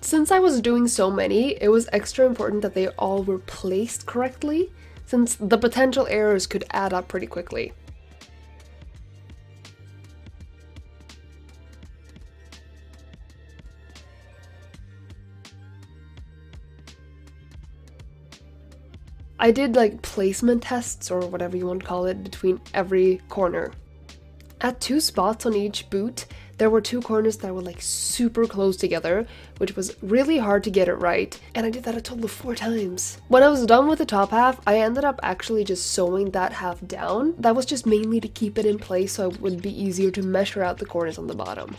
Since I was doing so many, it was extra important that they all were placed correctly, since the potential errors could add up pretty quickly. I did like placement tests, or whatever you want to call it, between every corner. At 2 spots on each boot, there were 2 corners that were like super close together, which was really hard to get it right, and I did that a total of 4 times. When I was done with the top half, I ended up actually just sewing that half down. That was just mainly to keep it in place so it would be easier to measure out the corners on the bottom.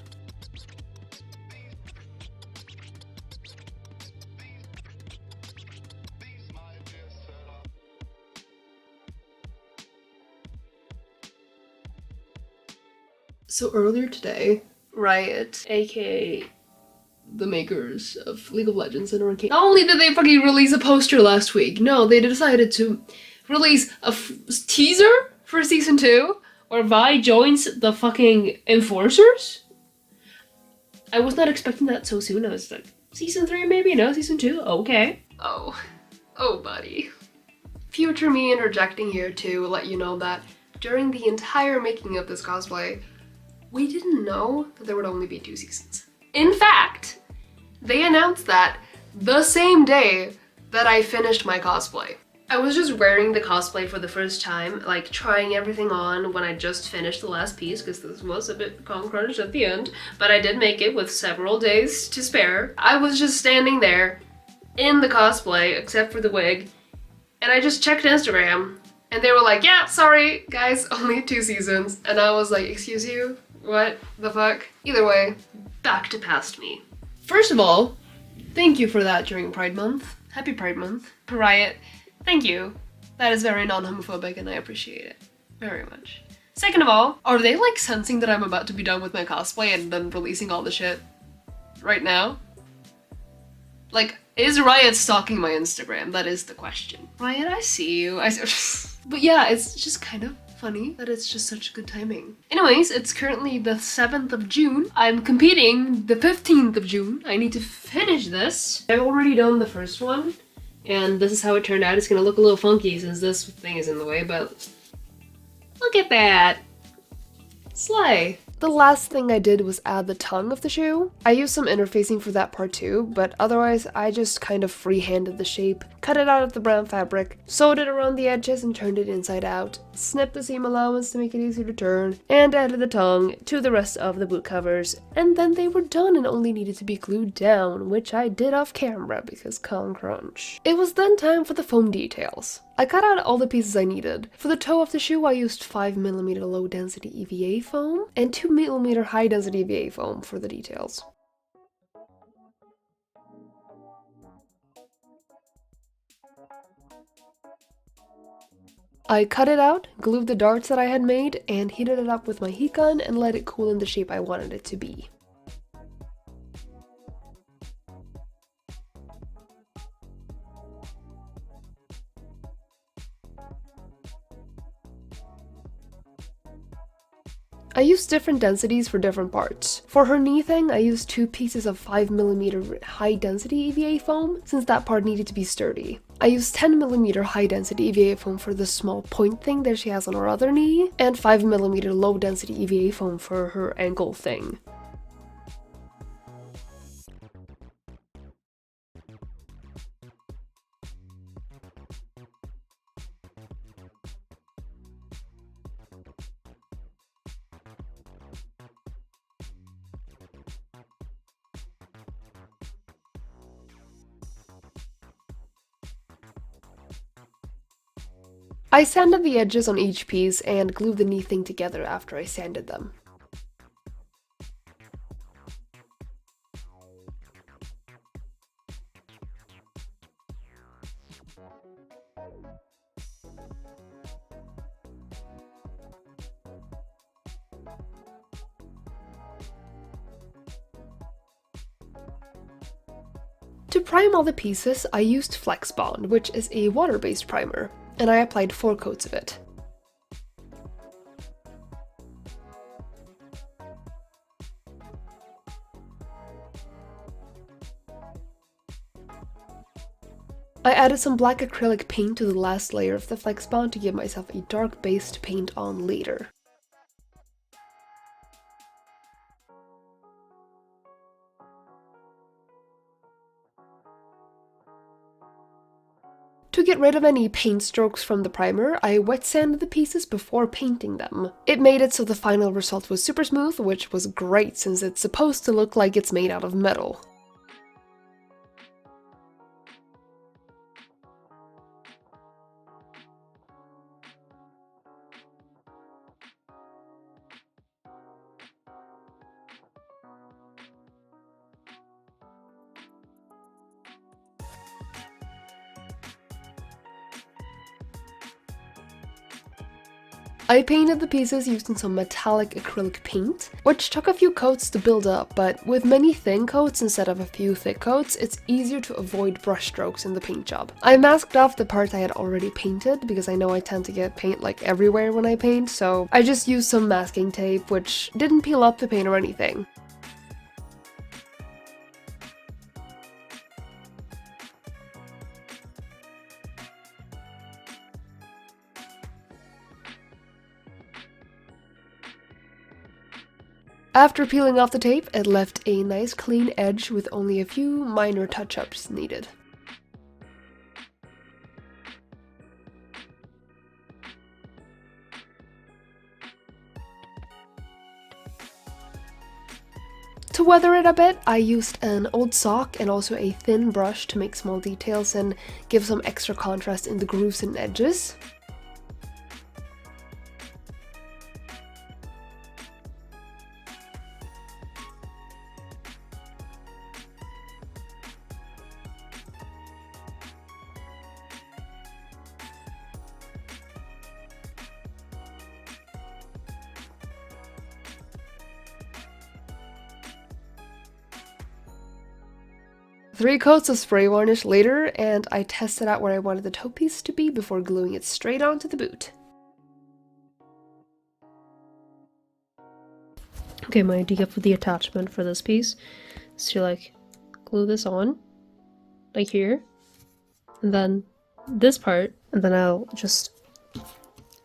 So earlier today, Riot, aka the makers of League of Legends and Arcane, not only did they fucking release a poster last week, no, they decided to release a teaser for Season 2, where Vi joins the fucking Enforcers? I was not expecting that so soon. I was like, Season 3 maybe? No, Season 2? Okay. Oh, buddy. Future me interjecting here to let you know that during the entire making of this cosplay, we didn't know that there would only be 2 seasons. In fact, they announced that the same day that I finished my cosplay. I was just wearing the cosplay for the first time, like trying everything on when I just finished the last piece, because this was a bit crunched at the end, but I did make it with several days to spare. I was just standing there in the cosplay, except for the wig, and I just checked Instagram, and they were like, yeah, sorry, guys, only 2 seasons. And I was like, excuse you? What the fuck? Either way, back to past me. First of all, thank you for that during Pride Month. Happy Pride Month. Riot, thank you. That is very non-homophobic and I appreciate it very much. Second of all, are they like sensing that I'm about to be done with my cosplay and then releasing all the shit right now? Like, is Riot stalking my Instagram? That is the question. Riot, I see you. But yeah, it's just kind of funny that it's just such good timing. Anyways, it's currently the 7th of June. I'm competing the 15th of June. I need to finish this. I've already done the first one, and this is how it turned out. It's gonna look a little funky since this thing is in the way, but look at that. Slay. The last thing I did was add the tongue of the shoe. I used some interfacing for that part too, but otherwise I just kind of freehanded the shape, cut it out of the brown fabric, sewed it around the edges and turned it inside out, snipped the seam allowance to make it easier to turn, and added the tongue to the rest of the boot covers, and then they were done and only needed to be glued down, which I did off camera because con crunch. It was then time for the foam details. I cut out all the pieces I needed. For the toe of the shoe, I used 5mm low density EVA foam and 2mm high density EVA foam for the details. I cut it out, glued the darts that I had made, and heated it up with my heat gun and let it cool in the shape I wanted it to be. I used different densities for different parts. For her knee thing, I used 2 pieces of 5mm high density EVA foam, since that part needed to be sturdy. I used 10mm high density EVA foam for the small point thing that she has on her other knee, and 5mm low density EVA foam for her ankle thing. I sanded the edges on each piece and glued the neat thing together after I sanded them. To prime all the pieces, I used Flex Bond, which is a water-based primer, and I applied 4 coats of it. I added some black acrylic paint to the last layer of the Flex Bond to give myself a dark base to paint on later. To get rid of any paint strokes from the primer, I wet sanded the pieces before painting them. It made it so the final result was super smooth, which was great since it's supposed to look like it's made out of metal. I painted the pieces using some metallic acrylic paint, which took a few coats to build up, but with many thin coats instead of a few thick coats, it's easier to avoid brush strokes in the paint job. I masked off the parts I had already painted because I know I tend to get paint like everywhere when I paint, so I just used some masking tape, which didn't peel up the paint or anything. After peeling off the tape, it left a nice clean edge with only a few minor touch-ups needed. To weather it a bit, I used an old sock and also a thin brush to make small details and give some extra contrast in the grooves and edges. Three coats of spray varnish later, and I tested out where I wanted the toe piece to be before gluing it straight onto the boot. Okay, my idea for the attachment for this piece is to like glue this on, like here, and then this part, and then I'll just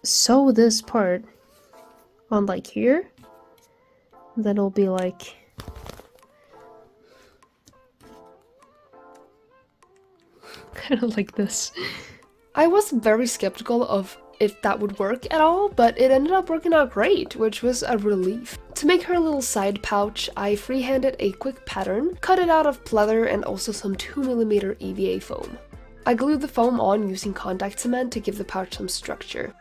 sew this part on like here, and then it'll be like kind of like this. I was very skeptical of if that would work at all, but it ended up working out great, which was a relief. To make her little side pouch, I freehanded a quick pattern, cut it out of pleather and also some 2mm EVA foam. I glued the foam on using contact cement to give the pouch some structure.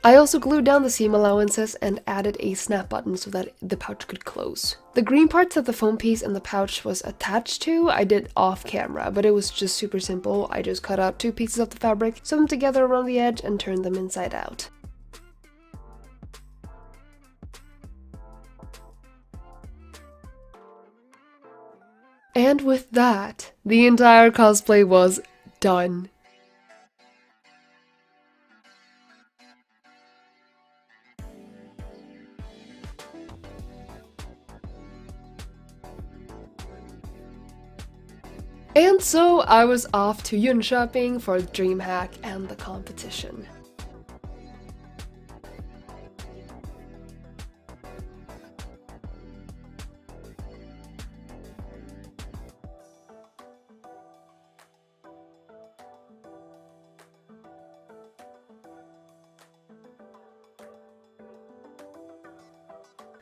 I also glued down the seam allowances and added a snap button so that the pouch could close. The green parts that the foam piece and the pouch was attached to, I did off camera, but it was just super simple. I just cut out 2 pieces of the fabric, sewed them together around the edge, and turned them inside out. And with that, the entire cosplay was done. And so I was off to Jönköping for Dreamhack and the competition.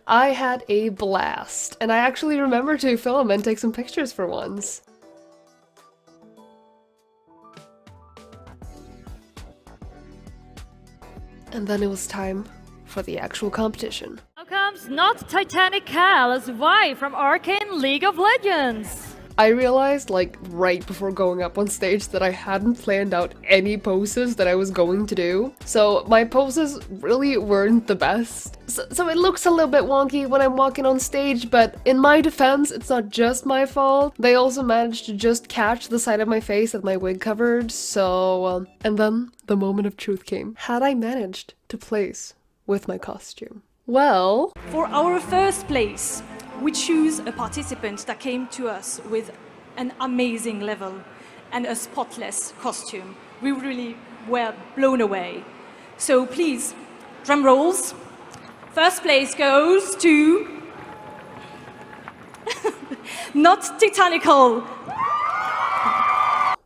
I had a blast, and I actually remember to film and take some pictures for once. And then it was time for the actual competition. Now comes not Titanic Cal as Vi from Arcane League of Legends. I realized, like, right before going up on stage that I hadn't planned out any poses that I was going to do. So my poses really weren't the best. So it looks a little bit wonky when I'm walking on stage, but in my defense, it's not just my fault. They also managed to just catch the side of my face that my wig covered, so... and then the moment of truth came. Had I managed to place with my costume? Well... For our first place, we choose a participant that came to us with an amazing level and a spotless costume. We really were blown away. So please, drum rolls. First place goes to... Not Titanical.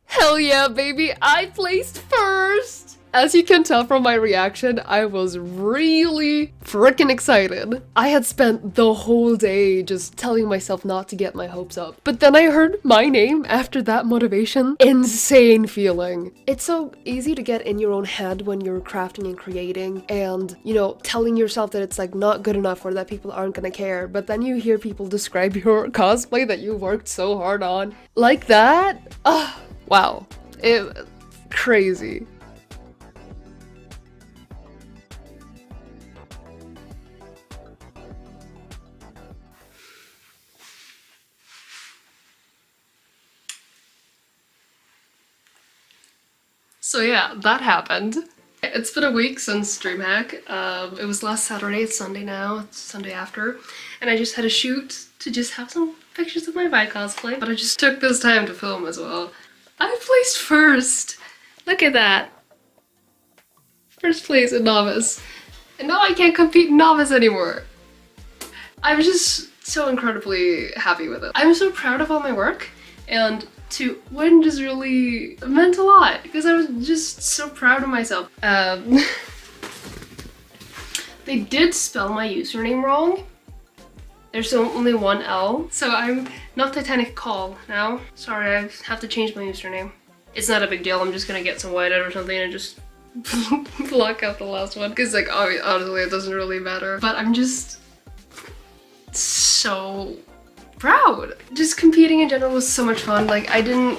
Hell yeah, baby! I placed first! As you can tell from my reaction, I was really freaking excited. I had spent the whole day just telling myself not to get my hopes up. But then I heard my name after that motivation. Insane feeling. It's so easy to get in your own head when you're crafting and creating and, you know, telling yourself that it's like not good enough or that people aren't gonna care. But then you hear people describe your cosplay that you worked so hard on. Like that? Wow. Crazy. So yeah, that happened. It's been a week since Dreamhack. It was last Saturday, it's Sunday now, it's Sunday after, and I just had a shoot to just have some pictures of my Vi cosplay, but I just took this time to film as well. I placed first! Look at that! First place in Novice. And now I can't compete in Novice anymore! I'm just so incredibly happy with it. I'm so proud of all my work, and to win just really meant a lot because I was just so proud of myself. They did spell my username wrong. There's only one L, so I'm not Titanic Call now. Sorry, I have to change my username. It's not a big deal, I'm just gonna get some whiteout or something and just block out the last one because, like, honestly it doesn't really matter. But I'm just so proud. Just competing in general was so much fun. Like, I didn't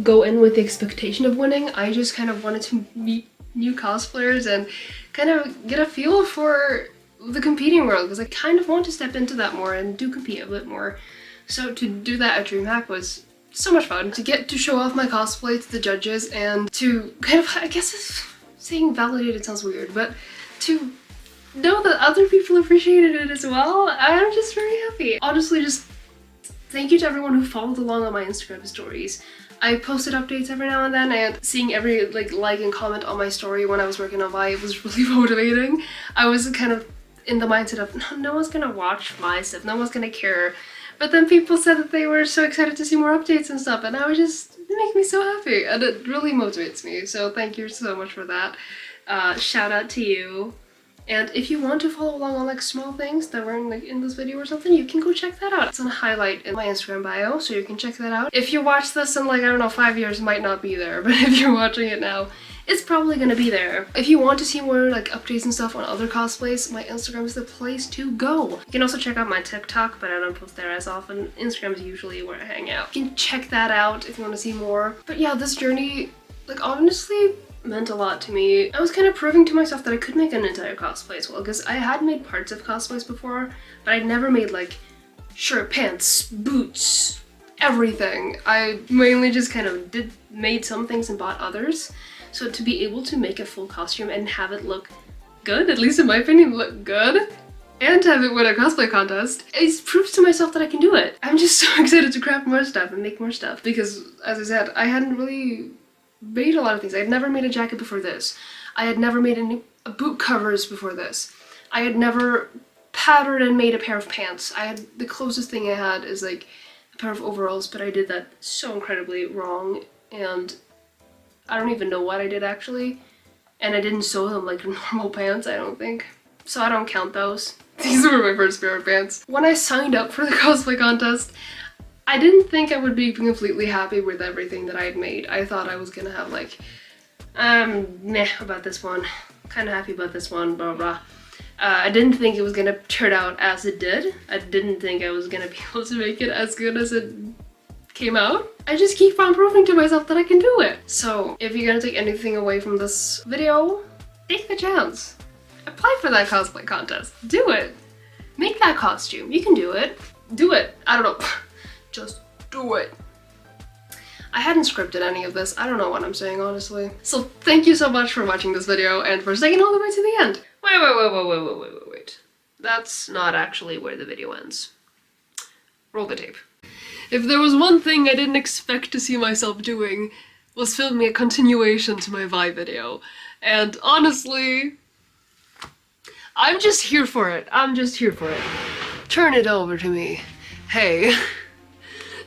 go in with the expectation of winning. I just kind of wanted to meet new cosplayers and kind of get a feel for the competing world because I kind of want to step into that more and do compete a bit more. So to do that at Dreamhack was so much fun. To get to show off my cosplay to the judges and to kind of, I guess saying validated sounds weird, but to know that other people appreciated it as well, I'm just very happy. Honestly, just thank you to everyone who followed along on my Instagram stories. I posted updates every now and then, and seeing every like and comment on my story when I was working on Vi was really motivating. I was kind of in the mindset of no one's gonna watch my stuff, no one's gonna care. But then people said that they were so excited to see more updates and stuff, and I was just, it makes me so happy, and it really motivates me. So thank you so much for that. Shout out to you. And if you want to follow along on like small things that weren't like in this video or something, you can go check that out. It's on a highlight in my Instagram bio, so you can check that out. If you watch this in like, I don't know, 5 years, it might not be there, but if you're watching it now, it's probably gonna be there. If you want to see more like updates and stuff on other cosplays, my Instagram is the place to go. You can also check out my TikTok, but I don't post there as often. Instagram is usually where I hang out. You can check that out if you want to see more. But yeah, this journey, like, honestly meant a lot to me. I was kind of proving to myself that I could make an entire cosplay as well, because I had made parts of cosplays before, but I'd never made like shirt, pants, boots, everything. I mainly just kind of made some things and bought others. So to be able to make a full costume and have it look good, at least in my opinion, look good, and have it win a cosplay contest, it proves to myself that I can do it. I'm just so excited to craft more stuff and make more stuff because, as I said, I hadn't really made a lot of things. I had never made a jacket before this. I had never made any boot covers before this. I had never patterned and made a pair of pants. The closest thing I had is like a pair of overalls, but I did that so incredibly wrong, and I don't even know what I did actually. And I didn't sew them like normal pants, I don't think. So I don't count those. These were my first pair of pants. When I signed up for the cosplay contest, I didn't think I would be completely happy with everything that I had made. I thought I was gonna have like, meh about this one. kind of happy about this one, blah blah. I didn't think it was gonna turn out as it did. I didn't think I was gonna be able to make it as good as it came out. I just keep on proving to myself that I can do it. So if you're gonna take anything away from this video, take the chance. Apply for that cosplay contest. Do it. Make that costume. You can do it. Do it. I don't know. Just do it. I hadn't scripted any of this. I don't know what I'm saying, honestly. So thank you so much for watching this video and for sticking all the way to the end. Wait. That's not actually where the video ends. Roll the tape. If there was one thing I didn't expect to see myself doing, was filming a continuation to my Vi video. And honestly, I'm just here for it. I'm just here for it. Turn it over to me. Hey.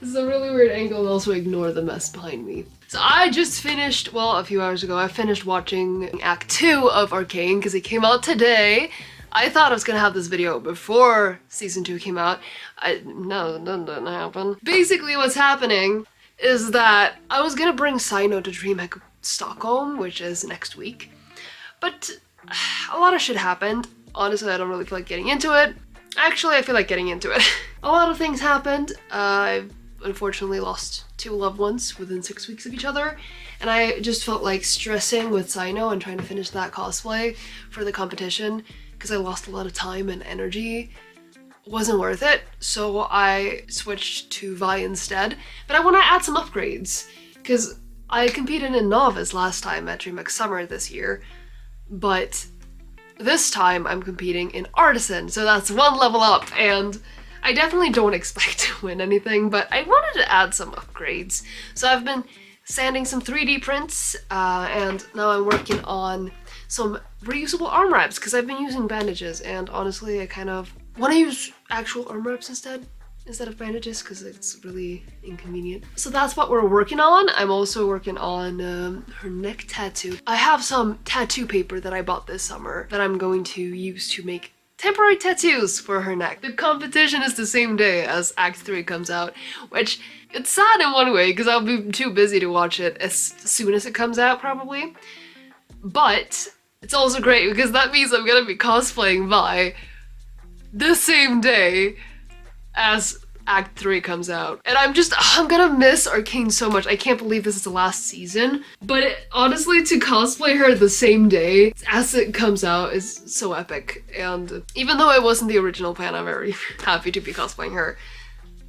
This is a really weird angle, and also ignore the mess behind me. So I just finished, well, a few hours ago, I finished watching Act 2 of Arcane because it came out today. I thought I was gonna have this video before season 2 came out. No, that didn't happen. Basically what's happening is that I was gonna bring Sino to Dreamhack Stockholm, which is next week. But a lot of shit happened. Honestly, I don't really feel like getting into it. Actually, I feel like getting into it. A lot of things happened. I've unfortunately lost 2 loved ones within 6 weeks of each other, and I just felt like stressing with Sino and trying to finish that cosplay for the competition because I lost a lot of time and energy. Wasn't worth it, so I switched to Vi instead. But I want to add some upgrades because I competed in Novice last time at Dreamhack Summer this year, but this time I'm competing in Artisan, so that's 1 level up, and I definitely don't expect to win anything, but I wanted to add some upgrades. So I've been sanding some 3D prints, and now I'm working on some reusable arm wraps because I've been using bandages, and honestly I kind of want to use actual arm wraps instead of bandages because it's really inconvenient. So that's what we're working on. I'm also working on her neck tattoo. I have some tattoo paper that I bought this summer that I'm going to use to make temporary tattoos for her neck. The competition is the same day as Act 3 comes out, which it's sad in one way because I'll be too busy to watch it as soon as it comes out probably. But it's also great because that means I'm gonna be cosplaying Vi the same day as Act 3 comes out. And I'm gonna miss Arcane so much. I can't believe this is the last season. But honestly, to cosplay her the same day as it comes out is so epic. And even though it wasn't the original plan, I'm very happy to be cosplaying her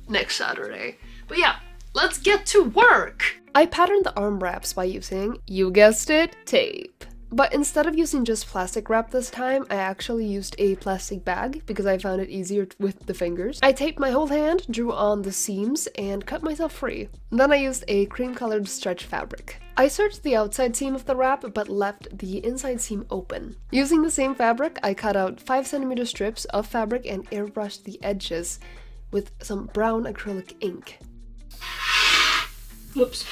next Saturday. But yeah, let's get to work! I patterned the arm wraps by using, you guessed it, tape. But instead of using just plastic wrap this time, I actually used a plastic bag because I found it easier with the fingers. I taped my whole hand, drew on the seams, and cut myself free. Then I used a cream-colored stretch fabric. I serged the outside seam of the wrap but left the inside seam open. Using the same fabric, I cut out 5cm strips of fabric and airbrushed the edges with some brown acrylic ink. Whoops.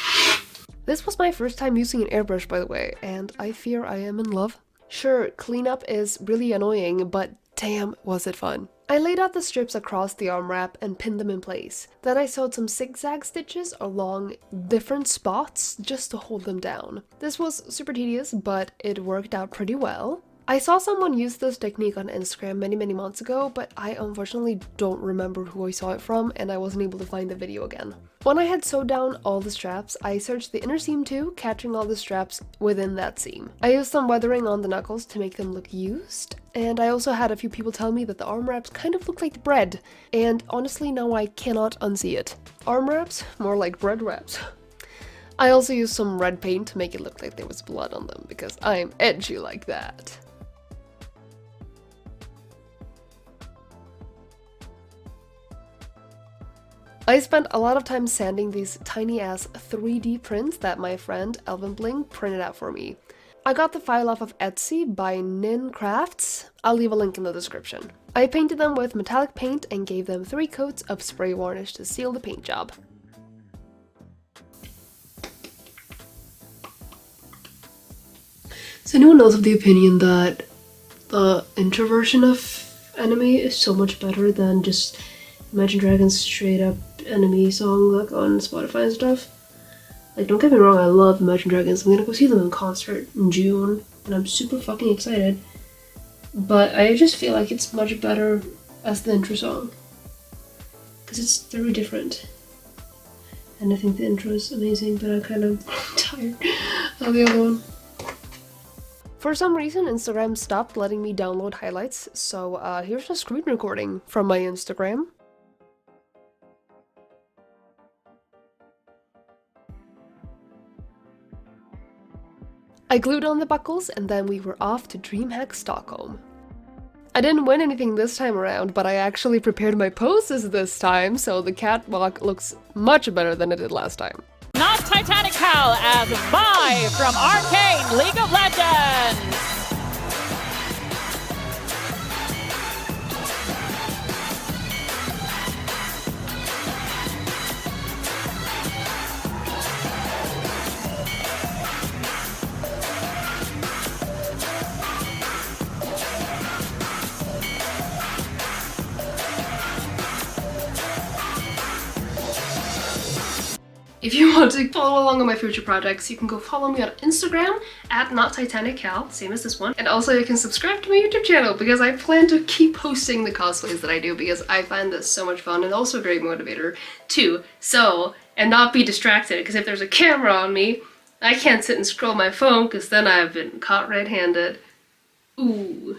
This was my first time using an airbrush, by the way, and I fear I am in love. Sure, cleanup is really annoying, but damn was it fun. I laid out the strips across the arm wrap and pinned them in place. Then I sewed some zigzag stitches along different spots just to hold them down. This was super tedious, but it worked out pretty well. I saw someone use this technique on Instagram many months ago, but I unfortunately don't remember who I saw it from and I wasn't able to find the video again. When I had sewed down all the straps, I serged the inner seam too, catching all the straps within that seam. I used some weathering on the knuckles to make them look used, and I also had a few people tell me that the arm wraps kind of look like bread, and honestly now I cannot unsee it. Arm wraps? More like bread wraps. I also used some red paint to make it look like there was blood on them, because I'm edgy like that. I spent a lot of time sanding these tiny ass 3D prints that my friend Elvin Bling printed out for me. I got the file off of Etsy by Nin Crafts. I'll leave a link in the description. I painted them with metallic paint and gave them 3 coats of spray varnish to seal the paint job. So anyone else of the opinion that the introversion of anime is so much better than just Imagine Dragons straight up anime song like on Spotify and stuff? Like, don't get me wrong, I love Imagine Dragons. I'm gonna go see them in concert in June. and I'm super fucking excited. But I just feel like it's much better as the intro song, because it's very different. And I think the intro is amazing, but I'm kind of tired of the other one. For some reason, Instagram stopped letting me download highlights, so here's a screen recording from my Instagram. I glued on the buckles, and then we were off to Dreamhack Stockholm. I didn't win anything this time around, but I actually prepared my poses this time, so the catwalk looks much better than it did last time. Not Titanic Cal as Vi from Arcane League of Legends. If you want to follow along on my future projects, you can go follow me on Instagram at NotTitanicCal, same as this one. And also you can subscribe to my YouTube channel because I plan to keep posting the cosplays that I do because I find this so much fun and also a great motivator to sew and not be distracted, because if there's a camera on me, I can't sit and scroll my phone because then I've been caught red-handed. Ooh.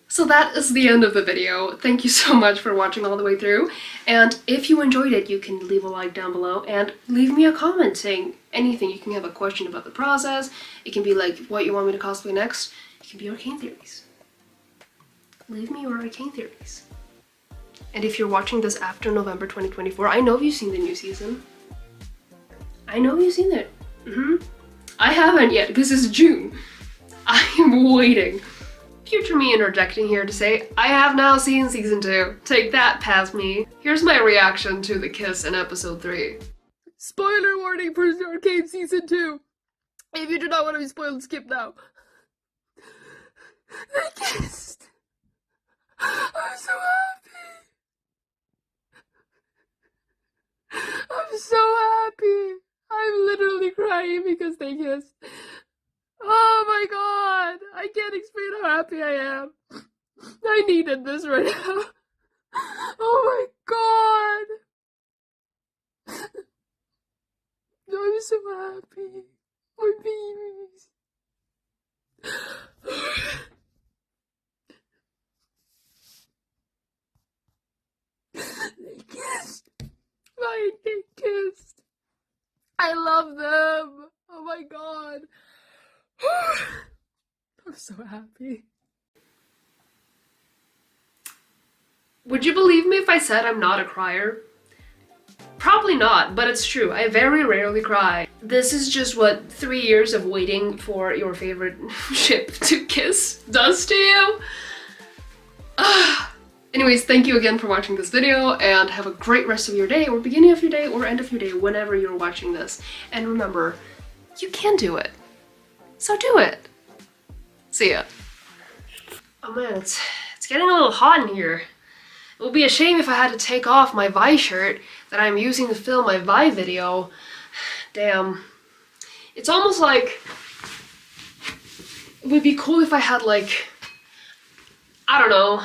So that is the end of the video. Thank you so much for watching all the way through. And if you enjoyed it, you can leave a like down below and leave me a comment saying anything. You can have a question about the process. It can be like what you want me to cosplay next. It can be arcane theories. Leave me your arcane theories. And if you're watching this after November 2024, I know you've seen the new season. I know you've seen it. I haven't yet because it's June. I am waiting. Future me interjecting here to say, I have now seen season 2. Take that past me. Here's my reaction to the kiss in episode 3. Spoiler warning for Arcane season 2. If you do not want to be spoiled, skip now. They kissed. I'm so happy. I'm so happy. I'm literally crying because they kissed. Oh my god! I can't explain how happy I am. I needed this right now. Oh my god! I'm so happy. My babies. They kissed. They kissed. I love them. Oh my god. I'm so happy. Would you believe me if I said I'm not a crier? Probably not, but it's true. I very rarely cry. This is just what 3 years of waiting for your favorite ship to kiss does to you. Anyways, thank you again for watching this video, and have a great rest of your day, or beginning of your day, or end of your day, whenever you're watching this. And remember, you can do it. So do it. See ya. Oh man, it's getting a little hot in here. It would be a shame if I had to take off my Vi shirt that I'm using to film my Vi video. Damn. It's almost like it would be cool if I had like, I don't know,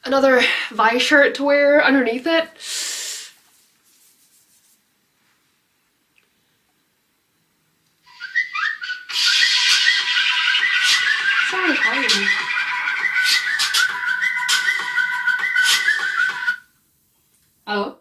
another Vi shirt to wear underneath it. Oh.